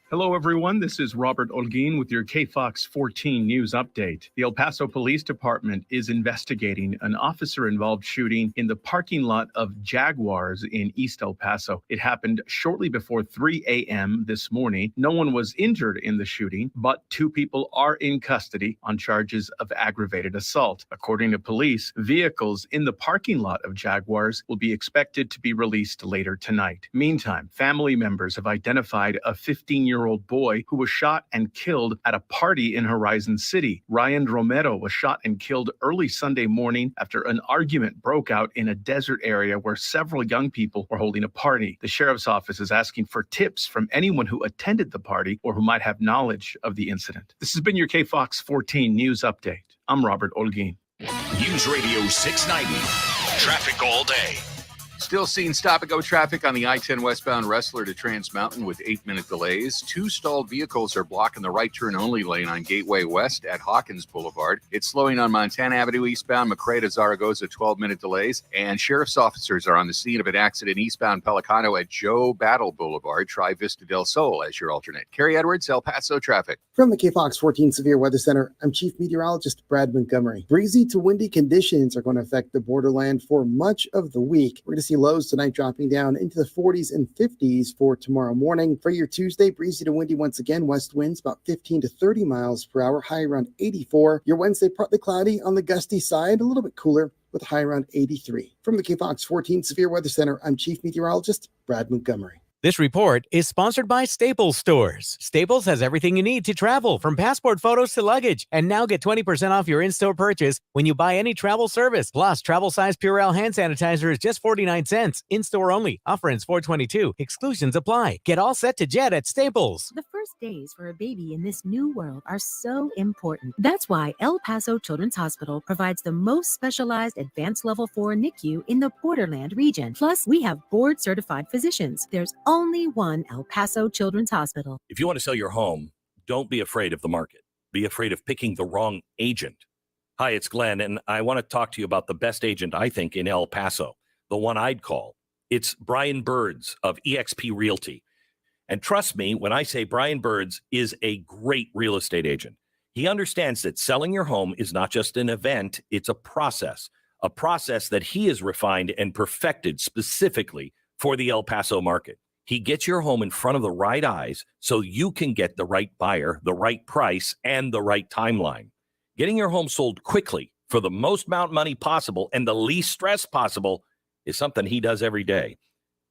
Hello, everyone. This is Robert Olguin with your KFOX 14 news update. The El Paso Police Department is investigating an officer-involved shooting in the parking lot of Jaguars in East El Paso. It happened shortly before 3 a.m. this morning. No one was injured in the shooting, but 2 people are in custody on charges of aggravated assault. According to police, vehicles in the parking lot of Jaguars will be expected to be released later tonight. Meantime, family members have identified a 15-year-old 14-year-old boy who was shot and killed at a party in Horizon City. Ryan Romero was shot and killed early Sunday morning after an argument broke out in a desert area where several young people were holding a party. The sheriff's office is asking for tips from anyone who attended the party or who might have knowledge of the incident. This has been your KFOX 14 News Update. I'm Robert Olguin. News Radio 690. Traffic all day. Still seeing stop-and-go traffic on the I-10 westbound Wrestler to Trans Mountain with 8-minute delays. 2 stalled vehicles are blocking the right turn-only lane on Gateway West at Hawkins Boulevard. It's slowing on Montana Avenue eastbound McRae to Zaragoza, 12-minute delays. And sheriff's officers are on the scene of an accident eastbound Pelicano at Joe Battle Boulevard. Try Vista del Sol as your alternate. Kerry Edwards, El Paso traffic. From the KFOX 14 Severe Weather Center, I'm Chief Meteorologist Brad Montgomery. Breezy to windy conditions are going to affect the borderland for much of the week. We're going to see lows tonight dropping down into the 40s and 50s for tomorrow morning. For your Tuesday, breezy to windy once again. West winds about 15 to 30 miles per hour, high around 84. Your Wednesday, partly cloudy on the gusty side, a little bit cooler with a high around 83. From the KFOX 14 Severe Weather Center, I'm Chief Meteorologist Brad Montgomery. This report is sponsored by Staples Stores. Staples has everything you need to travel, from passport photos to luggage. And now get 20% off your in-store purchase when you buy any travel service. Plus, travel-size Purell hand sanitizer is just 49 cents. In-store only. Offer ends 4/22. Exclusions apply. Get all set to jet at Staples. The first days for a baby in this new world are so important. That's why El Paso Children's Hospital provides the most specialized advanced level 4 NICU in the Borderland region. Plus, we have board-certified physicians. There's only one El Paso Children's Hospital. If you want to sell your home, don't be afraid of the market. Be afraid of picking the wrong agent. Hi, it's Glenn, and I want to talk to you about the best agent, I think, in El Paso, the one I'd call. It's Brian Birds of eXp Realty. And trust me when I say Brian Birds is a great real estate agent. He understands that selling your home is not just an event, it's a process that he has refined and perfected specifically for the El Paso market. He gets your home in front of the right eyes so you can get the right buyer, the right price, and the right timeline. Getting your home sold quickly for the most amount of money possible and the least stress possible is something he does every day.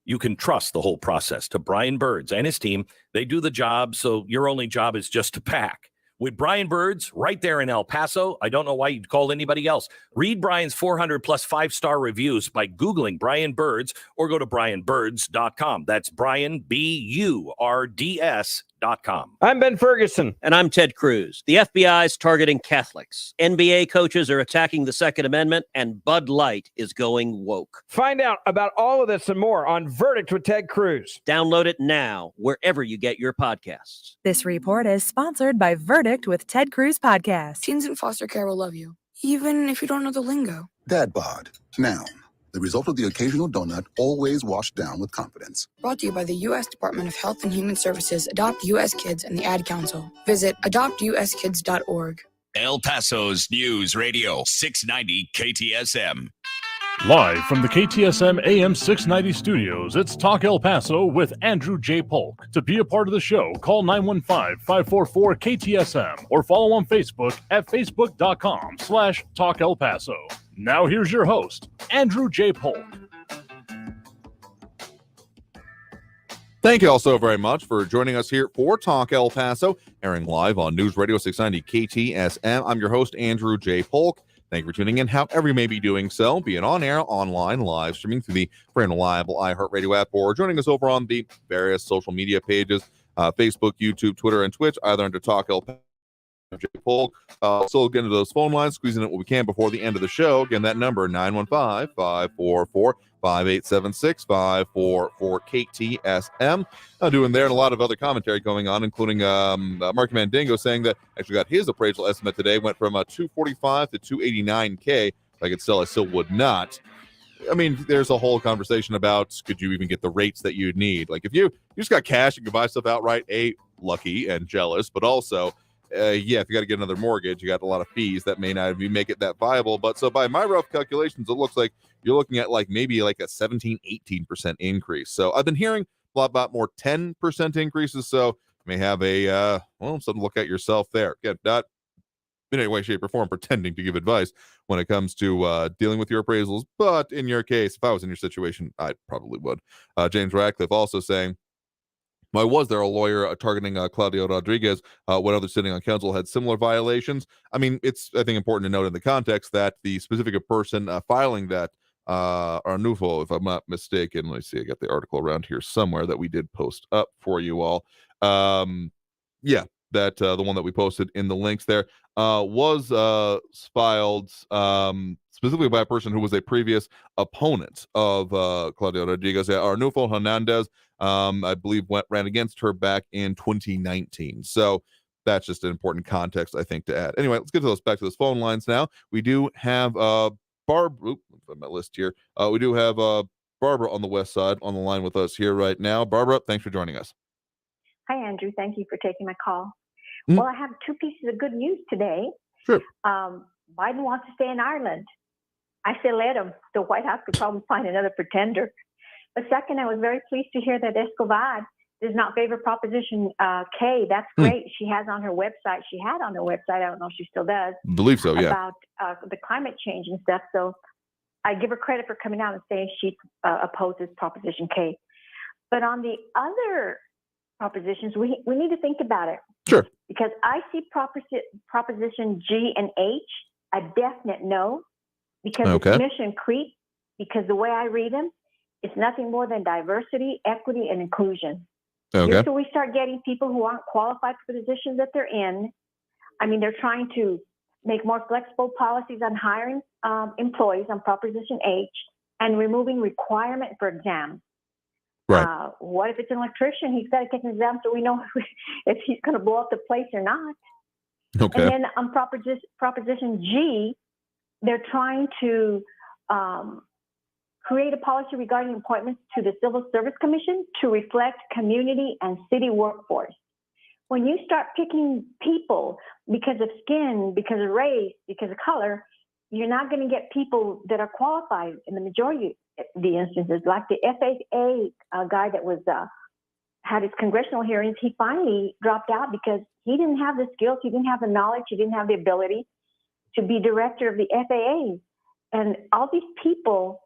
You can trust the whole process to Brian Birds and his team. They do the job, so your only job is just to pack. With Brian Birds right there in El Paso, I don't know why you'd call anybody else. Read Brian's 400 plus 5-star reviews by Googling Brian Birds or go to brianbirds.com. That's Brian, BURDS.com. I'm Ben Ferguson. And I'm Ted Cruz. The FBI's targeting Catholics. NBA coaches are attacking the Second Amendment, and Bud Light is going woke. Find out about all of this and more on Verdict with Ted Cruz. Download it now, wherever you get your podcasts. This report is sponsored by Verdict with Ted Cruz podcast. Teens in foster care will love you, even if you don't know the lingo. Dad bod, noun. The result of the occasional donut, always washed down with confidence. Brought to you by the U.S. Department of Health and Human Services, Adopt U.S. Kids, and the Ad Council. Visit adoptuskids.org. El Paso's News Radio 690 KTSM. Live from the KTSM AM 690 studios, it's Talk El Paso with Andrew J. Polk. To be a part of the show, call 915-544-KTSM or follow on Facebook at facebook.com/Talk El Paso. Now here's your host, Andrew J. Polk. Thank you all so very much for joining us here for Talk El Paso, airing live on News Radio 690 KTSM. I'm your host, Andrew J. Polk. Thank you for tuning in, however you may be doing so, be it on air, online, live streaming through the free and reliable iHeartRadio app, or joining us over on the various social media pages, Facebook, YouTube, Twitter, and Twitch, either under Talk El Paso. J. Polk. So get into those phone lines, squeezing it what we can before the end of the show. Again, that number, 915-544-587-654-KTSM. Doing there, and a lot of other commentary going on, including Mark Mandingo saying that actually got his appraisal estimate today, went from $245,000 to $289,000. If I could sell, I still would not. I mean, there's a whole conversation about could you even get the rates that you'd need? Like if you just got cash and could buy stuff outright, lucky and jealous, but also if you got to get another mortgage, you got a lot of fees that may not even make it that viable. But so by my rough calculations, it looks like you're looking at maybe a 17-18% increase. So I've been hearing a lot about more 10% increases. So you may have something to look at yourself there. Again, not in any way, shape, or form pretending to give advice when it comes to dealing with your appraisals. But in your case, if I was in your situation, I probably would. James Radcliffe also saying, Why was there a lawyer targeting Claudio Rodriguez when others sitting on council had similar violations? I mean, it's, I think, important to note in the context that the specific person filing that, Arnulfo, if I'm not mistaken, let me see, I got the article around here somewhere that we did post up for you all. Yeah, that the one that we posted in the links there was filed specifically by a person who was a previous opponent of Claudio Rodriguez. Arnulfo Hernandez, I believe, ran against her back in 2019. So that's just an important context, I think, to add. Anyway, let's get to back to those phone lines now. We do have Barbara on my list here. We do have Barbara on the west side on the line with us here right now. Barbara, thanks for joining us. Hi, Andrew. Thank you for taking my call. Well, I have two pieces of good news today. Sure. Biden wants to stay in Ireland. I say let him. The White House could probably find another pretender. But second, I was very pleased to hear that Escobar does not favor Proposition K. That's great. She had on her website, I don't know if she still does. Believe so, yeah. About the climate change and stuff. So I give her credit for coming out and saying she opposes Proposition K. But on the other propositions, we need to think about it. Sure. Because I see Proposition G and H a definite no, because it's mission creep, because the way I read them, it's nothing more than diversity, equity, and inclusion. Okay. So we start getting people who aren't qualified for the positions that they're in. I mean, they're trying to make more flexible policies on hiring employees on Proposition H and removing requirement for exams. Right. What if it's an electrician? He's got to take an exam so we know if he's going to blow up the place or not. Okay. And then on Proposition G, they're trying to create a policy regarding appointments to the Civil Service Commission to reflect community and city workforce. When you start picking people because of skin, because of race, because of color, you're not going to get people that are qualified in the majority of the instances. Like the FAA guy that was had his congressional hearings, he finally dropped out because he didn't have the skills, he didn't have the knowledge, he didn't have the ability to be director of the FAA. And all these people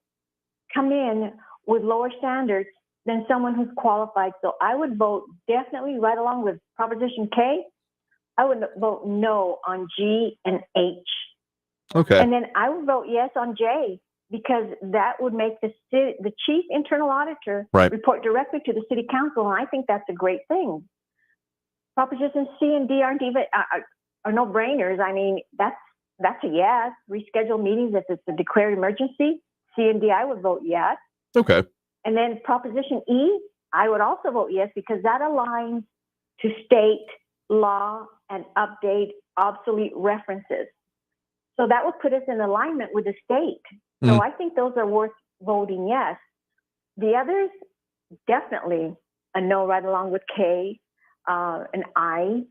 come in with lower standards than someone who's qualified. So I would vote definitely right along with Proposition K. I would vote no on G and H. Okay. And then I would vote yes on J, because that would make the chief internal auditor report directly to the city council, and I think that's a great thing. Propositions C and D aren't even are no brainers. I mean, that's a yes. Reschedule meetings if it's a declared emergency. C and D, I would vote yes. Okay. And then Proposition E, I would also vote yes, because that aligns to state law and update obsolete references. So that would put us in alignment with the state. So I think those are worth voting yes. The others, definitely a no right along with K and I.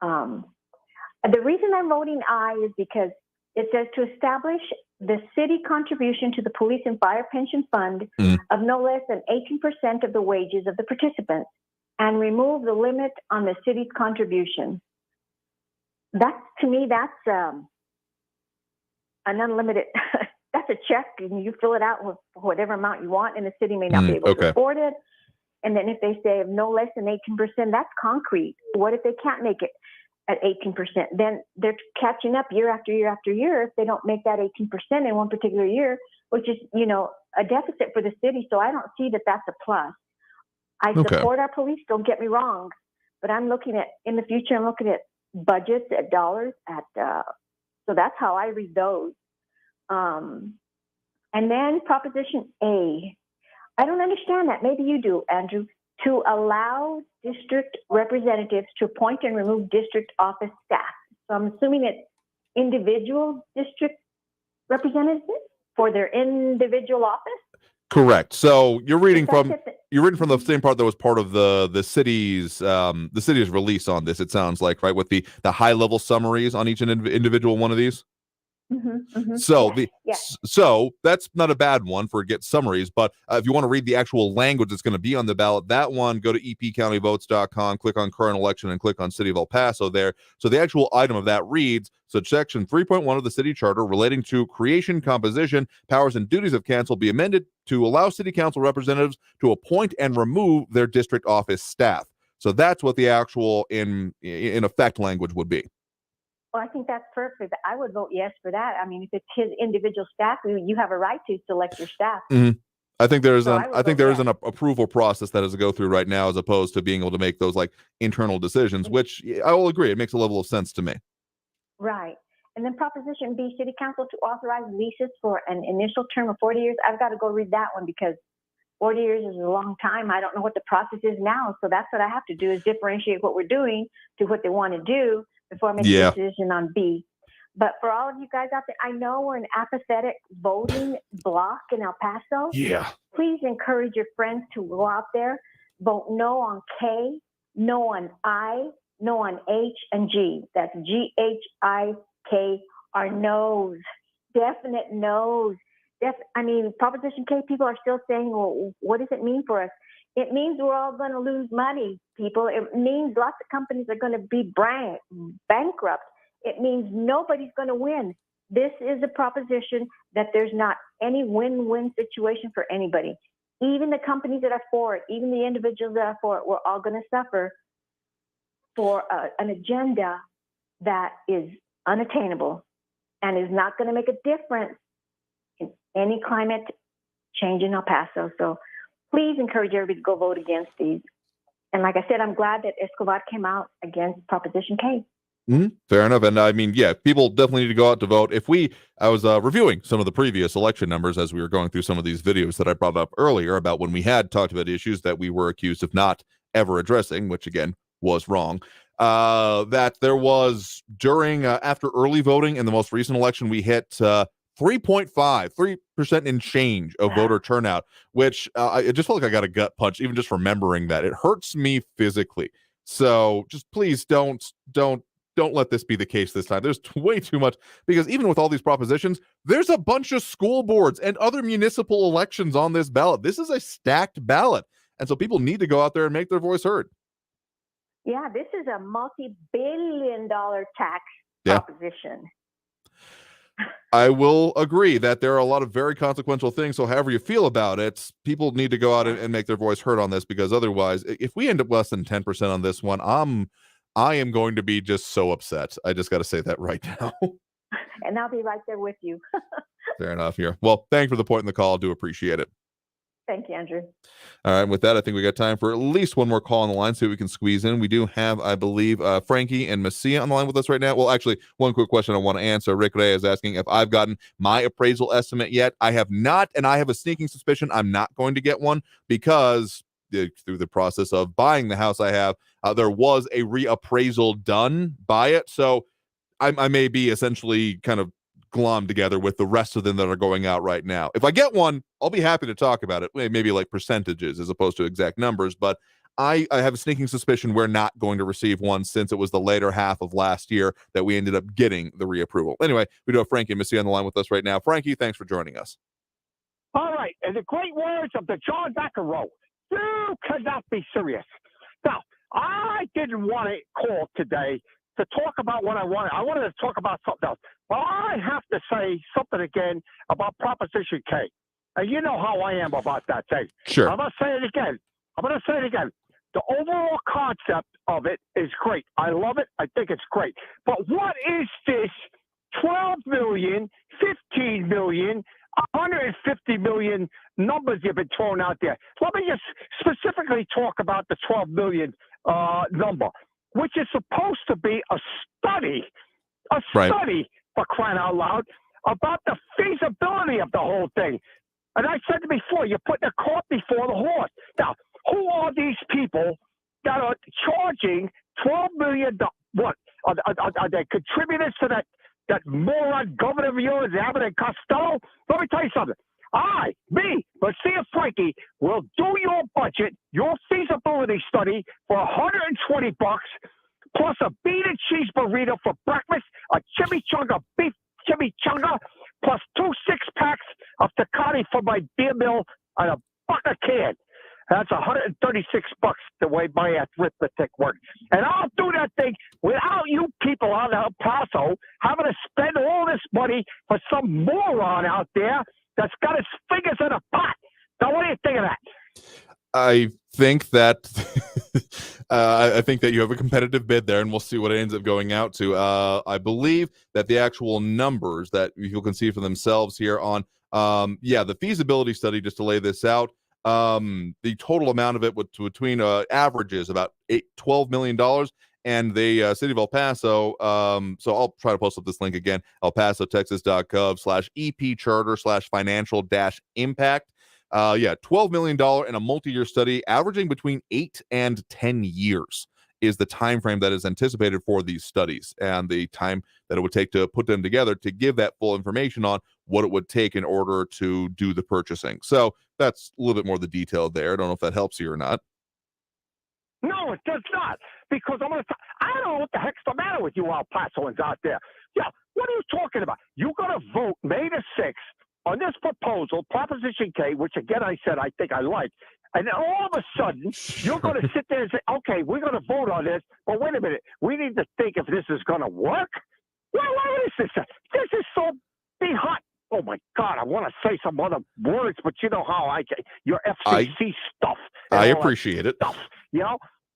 The reason I'm voting I is because it says to establish the city contribution to the police and fire pension fund of no less than 18% of the wages of the participants, and remove the limit on the city's contribution. That, to me, that's an unlimited, that's a check, and you fill it out with whatever amount you want, and the city may not be able to afford it. And then if they say no less than 18%, that's concrete. What if they can't make it at 18%? Then they're catching up year after year after year if they don't make that 18% in one particular year, which is, a deficit for the city. So I don't see that that's a plus. I support our police, don't get me wrong, but I'm looking at, in the future, I'm looking at budgets, at dollars, so that's how I read those. And then Proposition A, I don't understand that. Maybe you do, Andrew. To allow district representatives to appoint and remove district office staff. So I'm assuming it's individual district representatives for their individual office. Correct. So you're reading from the same part that was part of the city's release on this. It sounds like, right, with the high level summaries on each individual one of these. So that's not a bad one for get summaries, but if you want to read the actual language that's going to be on the ballot, that one, go to epcountyvotes.com, click on current election, and click on City of El Paso there. So the actual item of that reads, so section 3.1 of the city charter relating to creation, composition, powers, and duties of council be amended to allow city council representatives to appoint and remove their district office staff. So that's what the actual in effect language would be. Well, I think that's perfect. I would vote yes for that. I mean, if it's his individual staff, you have a right to select your staff. Mm-hmm. I think there is an approval process that has to go through right now, as opposed to being able to make those like internal decisions, which I will agree, it makes a level of sense to me. Right. And then Proposition B, City Council to authorize leases for an initial term of 40 years. I've got to go read that one because 40 years is a long time. I don't know what the process is now. So that's what I have to do, is differentiate what we're doing to what they want to do before I make a decision on B. But for all of you guys out there, I know we're an apathetic voting block in El Paso. Yeah. Please encourage your friends to go out there, vote no on K, no on I, no on H, and G. That's GHIK are no's, definite no's. Proposition K people are still saying, well, what does it mean for us? It means we're all going to lose money, people. It means lots of companies are going to be bankrupt. It means nobody's going to win. This is a proposition that there's not any win-win situation for anybody. Even the companies that are for it, even the individuals that are for it, we're all going to suffer for an agenda that is unattainable and is not going to make a difference in any climate change in El Paso. So please encourage everybody to go vote against these. And like I said, I'm glad that Escobar came out against Proposition K. Mm-hmm. Fair enough. And I mean, yeah, people definitely need to go out to vote. I was reviewing some of the previous election numbers as we were going through some of these videos that I brought up earlier about when we had talked about issues that we were accused of not ever addressing, which again was wrong. That there was after early voting in the most recent election, we hit 3% in change of voter turnout, which I just felt like I got a gut punch even just remembering that. It hurts me physically. So just please don't let this be the case this time. There's way too much, because even with all these propositions, there's a bunch of school boards and other municipal elections on this ballot. This is a stacked ballot. And so people need to go out there and make their voice heard. Yeah, this is a multi-billion-dollar tax proposition. I will agree that there are a lot of very consequential things. So however you feel about it, people need to go out and make their voice heard on this, because otherwise, if we end up less than 10% on this one, I am going to be just so upset. I just got to say that right now. And I'll be right there with you. Fair enough here. Well, thanks for the point in the call. I do appreciate it. Thank you, Andrew. All right. With that, I think we got time for at least one more call on the line, so we can squeeze in. We do have, I believe, Frankie and Messia on the line with us right now. Well, actually, one quick question I want to answer. Rick Ray is asking if I've gotten my appraisal estimate yet. I have not, and I have a sneaking suspicion I'm not going to get one, because through the process of buying the house I have, there was a reappraisal done by it. So I may be essentially kind of glommed together with the rest of them that are going out right now. If I get one, I'll be happy to talk about it. Maybe like percentages as opposed to exact numbers, but I have a sneaking suspicion we're not going to receive one, since it was the later half of last year that we ended up getting the reapproval. Anyway, we do have Frankie and Missy on the line with us right now. Frankie, thanks for joining us. All right. In the great words of the John McEnroe, you cannot be serious. Now, I didn't want to call today to talk about what I wanted. I wanted to talk about something else. But I have to say something again about Proposition K. And you know how I am about that thing. Sure. I'm going to say it again. The overall concept of it is great. I love it. I think it's great. But what is this 12 million, 15 million, 150 million numbers you've been throwing out there? Let me just specifically talk about the 12 million number, which is supposed to be a study, for crying out loud, about the feasibility of the whole thing. And I said before, you're putting the cart before the horse. Now, who are these people that are charging $12 million? What? Are they contributors to that moron governor of yours, Abbott and Costello? Let me tell you something. Marcia Frankie, will do your budget, your feasibility study for $120, plus a bean and cheese burrito for breakfast, a chimichanga beef chimichanga plus 2 6-packs of Tecate for my beer mill and a buck a can. That's $136 the way my arithmetic works. And I'll do that thing without you people out of El Paso having to spend all this money for some moron out there that's got his fingers in a pot. Now, what do you think of that? I think that I think that you have a competitive bid there, and we'll see what it ends up going out to. I believe that the actual numbers that people can see for themselves here on, the feasibility study, just to lay this out, the total amount of it between averages about $12 million, and the city of El Paso. So I'll try to post up this link again: elpasotexas.gov/EP-charter/financial-impact. $12 million in a multi-year study, averaging between 8 and 10 years is the time frame that is anticipated for these studies, and the time that it would take to put them together to give that full information on what it would take in order to do the purchasing. So that's a little bit more the detail there. I don't know if that helps you or not. No, it does not, because I don't know what the heck's the matter with you El Pasoans out there. Yeah, what are you talking about? You're going to vote May the 6th on this proposal, Proposition K, which again I said I think I like, and then all of a sudden you're going to sit there and say, okay, we're going to vote on this, but wait a minute, we need to think if this is going to work. Well, what is this? This is so hot. Oh my God, I want to say some other words, but you know how I get your FCC stuff. I appreciate it. Stuff,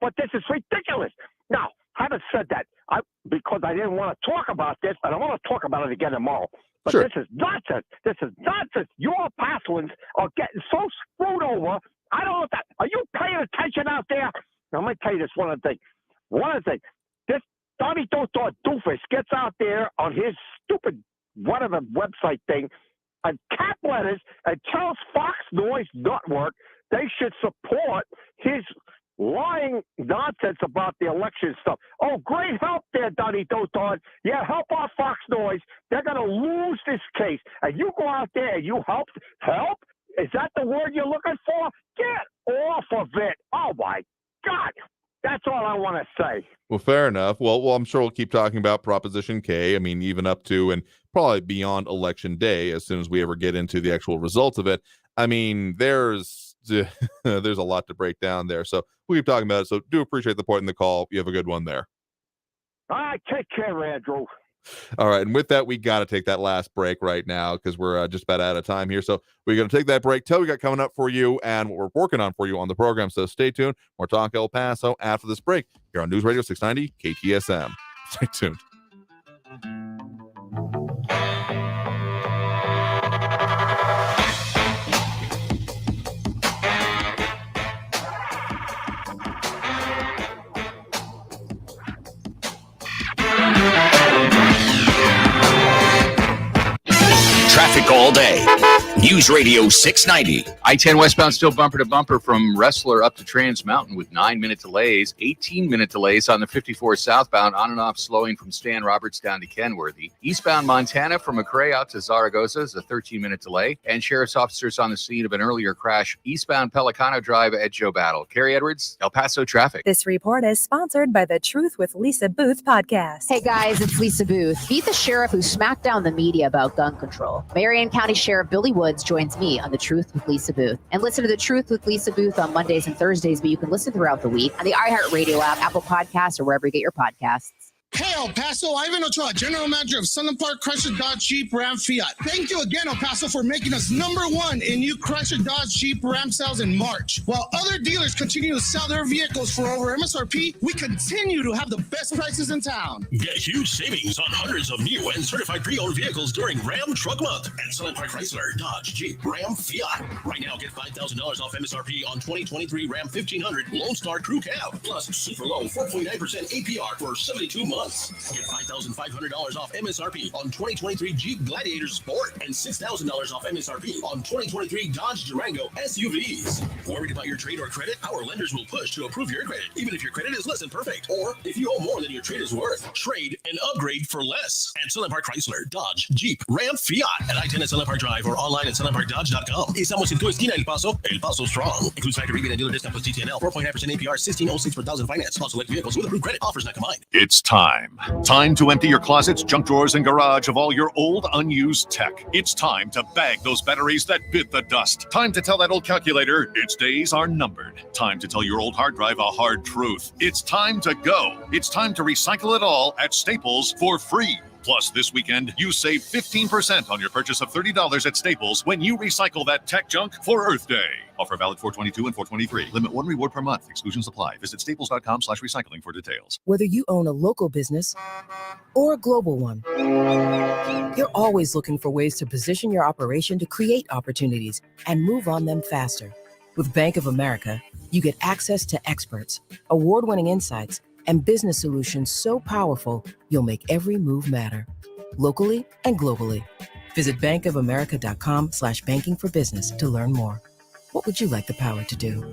but this is ridiculous. Now, having said that, because I didn't want to talk about this, and I want to talk about it again tomorrow. But This is nonsense. This is nonsense. Your Pasoans are getting so screwed over. I don't know if that. Are you paying attention out there? Now, let me tell you this one thing. This Donnie Dotor doofus gets out there on his stupid whatever website thing and cap letters and tells Fox Noise Network they should support his lying nonsense about the election stuff. Oh, great help there, Donnie Doton. Yeah, help our Fox Noise. They're going to lose this case. And you go out there and you help? Help? Is that the word you're looking for? Get off of it. Oh, my God. That's all I want to say. Well, fair enough. Well, I'm sure we'll keep talking about Proposition K. I mean, even up to and probably beyond Election Day, as soon as we ever get into the actual results of it. I mean, there's a lot to break down there. So we'll keep talking about it. So do appreciate the point in the call. You have a good one there. All right, take care, Andrew. All right, and with that, we got to take that last break right now because we're just about out of time here. So we're going to take that break. Tell we got coming up for you and what we're working on for you on the program. So stay tuned. More Talk El Paso after this break here on News Radio 690 KTSM. Stay tuned. Traffic all day. News Radio 690. I-10 westbound still bumper to bumper from Wrestler up to Trans Mountain with 9-minute delays, 18-minute delays on the 54 southbound, on and off slowing from Stan Roberts down to Kenworthy. Eastbound Montana from McRae out to Zaragoza is a 13-minute delay, and sheriff's officers on the scene of an earlier crash eastbound Pelicano Drive at Joe Battle. Carrie Edwards, El Paso traffic. This report is sponsored by the Truth with Lisa Booth podcast. Hey guys, it's Lisa Booth. Meet the sheriff who smacked down the media about gun control. Marion County Sheriff Billy Woods joins me on The Truth with Lisa Booth. And listen to The Truth with Lisa Booth on Mondays and Thursdays, but you can listen throughout the week on the iHeartRadio app, Apple Podcasts, or wherever you get your podcasts. Hey, El Paso, Ivan Ochoa, General Manager of Sunland Park Chrysler Dodge Jeep Ram Fiat. Thank you again, El Paso, for making us #1 in new Chrysler Dodge Jeep Ram sales in March. While other dealers continue to sell their vehicles for over MSRP, we continue to have the best prices in town. Get huge savings on hundreds of new and certified pre-owned vehicles during Ram Truck Month at Sunland Park Chrysler Dodge Jeep Ram Fiat. Right now, get $5,000 off MSRP on 2023 Ram 1500 Lone Star Crew Cab, plus super low 4.9% APR for 72 months. Get $5,500 off MSRP on 2023 Jeep Gladiator Sport and $6,000 off MSRP on 2023 Dodge Durango SUVs. Worried about your trade or credit? Our lenders will push to approve your credit, even if your credit is less than perfect. Or if you owe more than your trade is worth. Trade and upgrade for less at Sunland Park Chrysler, Dodge, Jeep, Ram, Fiat at I-10 at Sunland Park Drive or online at sunlandparkdodge.com. Estamos en tu esquina, El Paso strong. Includes factory rebate and dealer discount plus TTNL, 4.9% APR, 1606 per thousand finance. On select vehicles with approved credit. Offers not combined. It's time time. Time to empty your closets, junk drawers, and garage of all your old, unused tech. It's time to bag those batteries that bit the dust. Time to tell that old calculator its days are numbered. Time to tell your old hard drive a hard truth. It's time to go. It's time to recycle it all at Staples for free. Plus, this weekend, you save 15% on your purchase of $30 at Staples when you recycle that tech junk for Earth Day. Offer valid 4/22 and 4/23. Limit 1 reward per month. Exclusions apply. Visit staples.com/recycling for details. Whether you own a local business or a global one, you're always looking for ways to position your operation to create opportunities and move on them faster. With Bank of America, you get access to experts, award-winning insights, and business solutions so powerful, you'll make every move matter. Locally and globally. Visit bankofamerica.com/banking for business to learn more. What would you like the power to do?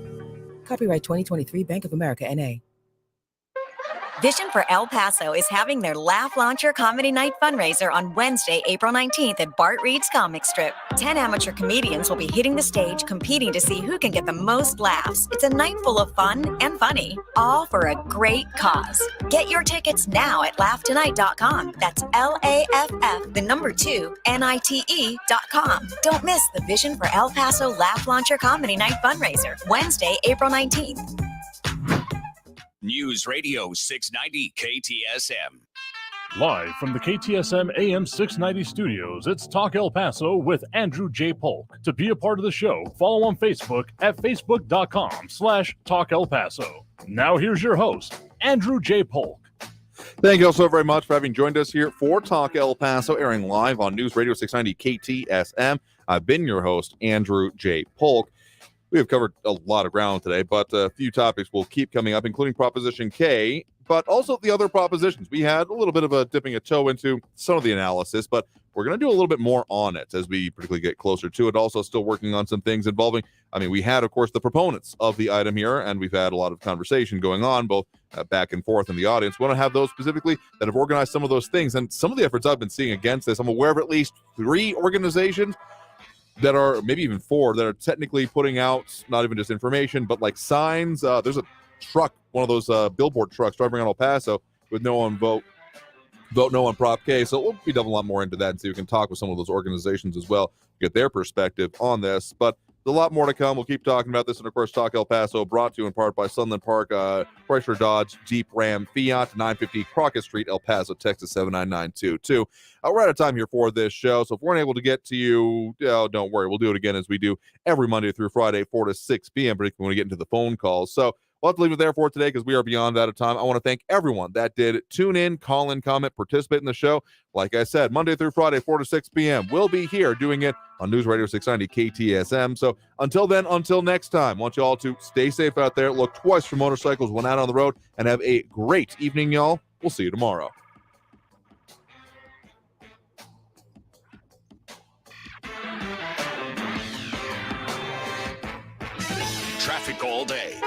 Copyright 2023 Bank of America, N.A. Vision for El Paso is having their Laugh Launcher Comedy Night fundraiser on Wednesday, April 19th at Bart Reed's Comic Strip. 10 amateur comedians will be hitting the stage competing to see who can get the most laughs. It's a night full of fun and funny, all for a great cause. Get your tickets now at LaughTonight.com. That's LAFF2NITE.com. Don't miss the Vision for El Paso Laugh Launcher Comedy Night fundraiser, Wednesday, April 19th. News Radio 690 KTSM. Live from the KTSM AM 690 studios, it's Talk El Paso with Andrew J. Polk. To be a part of the show, follow on Facebook at facebook.com/Talk El Paso. Now here's your host, Andrew J. Polk. Thank you all so very much for having joined us here for Talk El Paso, airing live on News Radio 690 KTSM. I've been your host, Andrew J. Polk. We have covered a lot of ground today, but a few topics will keep coming up, including Proposition K, but also the other propositions. We had a little bit of a dipping a toe into some of the analysis, but we're going to do a little bit more on it as we particularly get closer to it. Also still working on some things involving, we had, of course, the proponents of the item here, and we've had a lot of conversation going on, both back and forth in the audience. We want to have those specifically that have organized some of those things, and some of the efforts I've been seeing against this. I'm aware of at least 3 organizations that are, maybe even 4, that are technically putting out not even just information, but like signs. There's a truck, one of those billboard trucks driving around El Paso with no one vote no on Prop K. So we'll be delving a lot more into that and see if we can talk with some of those organizations as well, get their perspective on this. But there's a lot more to come. We'll keep talking about this. And, of course, Talk El Paso brought to you in part by Sunland Park, Chrysler Dodge, Jeep, Ram, Fiat, 950 Crockett Street, El Paso, Texas, 79922. We're out of time here for this show. So if we weren't able to get to you, don't worry. We'll do it again as we do every Monday through Friday, 4 to 6 p.m., particularly when we get into the phone calls. So we'll have to leave it there for today because we are beyond out of time. I want to thank everyone that did tune in, call in, comment, participate in the show. Like I said, Monday through Friday, 4 to 6 p.m. We'll be here doing it on News Radio 690 KTSM. So until then, until next time, I want you all to stay safe out there, look twice for motorcycles when out on the road, and have a great evening, y'all. We'll see you tomorrow. Traffic all day.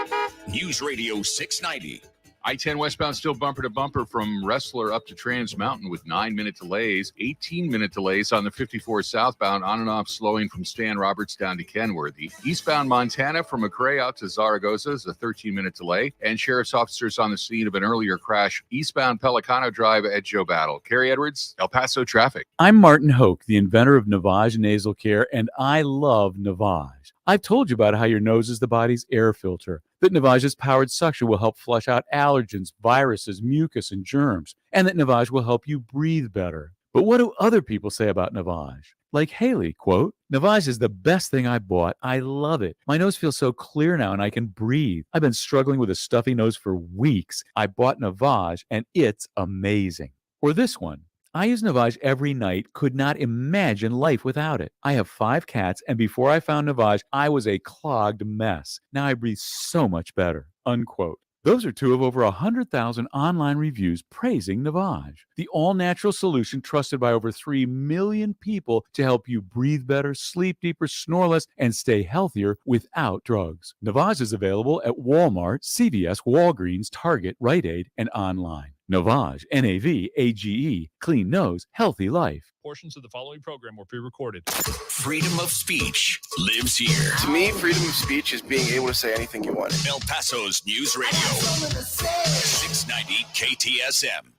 News Radio 690. I-10 westbound still bumper to bumper from Wrestler up to Trans Mountain with 9-minute delays, 18-minute delays on the 54 southbound, on and off slowing from Stan Roberts down to Kenworthy. Eastbound Montana from McRae out to Zaragoza is a 13-minute delay, and sheriff's officers on the scene of an earlier crash eastbound Pelicano Drive at Joe Battle. Carrie Edwards, El Paso traffic. I'm Martin Hoke, the inventor of Navage Nasal Care, and I love Navage. I've told you about how your nose is the body's air filter, that Navage's powered suction will help flush out allergens, viruses, mucus, and germs, and that Navage will help you breathe better. But what do other people say about Navage? Like Haley, quote, Navage is the best thing I bought. I love it. My nose feels so clear now and I can breathe. I've been struggling with a stuffy nose for weeks. I bought Navage and it's amazing. Or this one. I use Navage every night, could not imagine life without it. I have 5 cats, and before I found Navage, I was a clogged mess. Now I breathe so much better, unquote. Those are 2 of over 100,000 online reviews praising Navage, the all-natural solution trusted by over 3 million people to help you breathe better, sleep deeper, snore less, and stay healthier without drugs. Navage is available at Walmart, CVS, Walgreens, Target, Rite Aid, and online. Navage, N-A-V-A-G-E, clean nose, healthy life. Portions of the following program were pre-recorded. Freedom of speech lives here. To me, freedom of speech is being able to say anything you want. El Paso's News Radio 690 KTSM.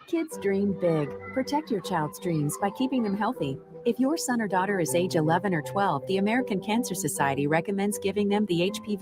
Kids dream big. Protect your child's dreams by keeping them healthy. If your son or daughter is age 11 or 12, the American Cancer Society recommends giving them the HPV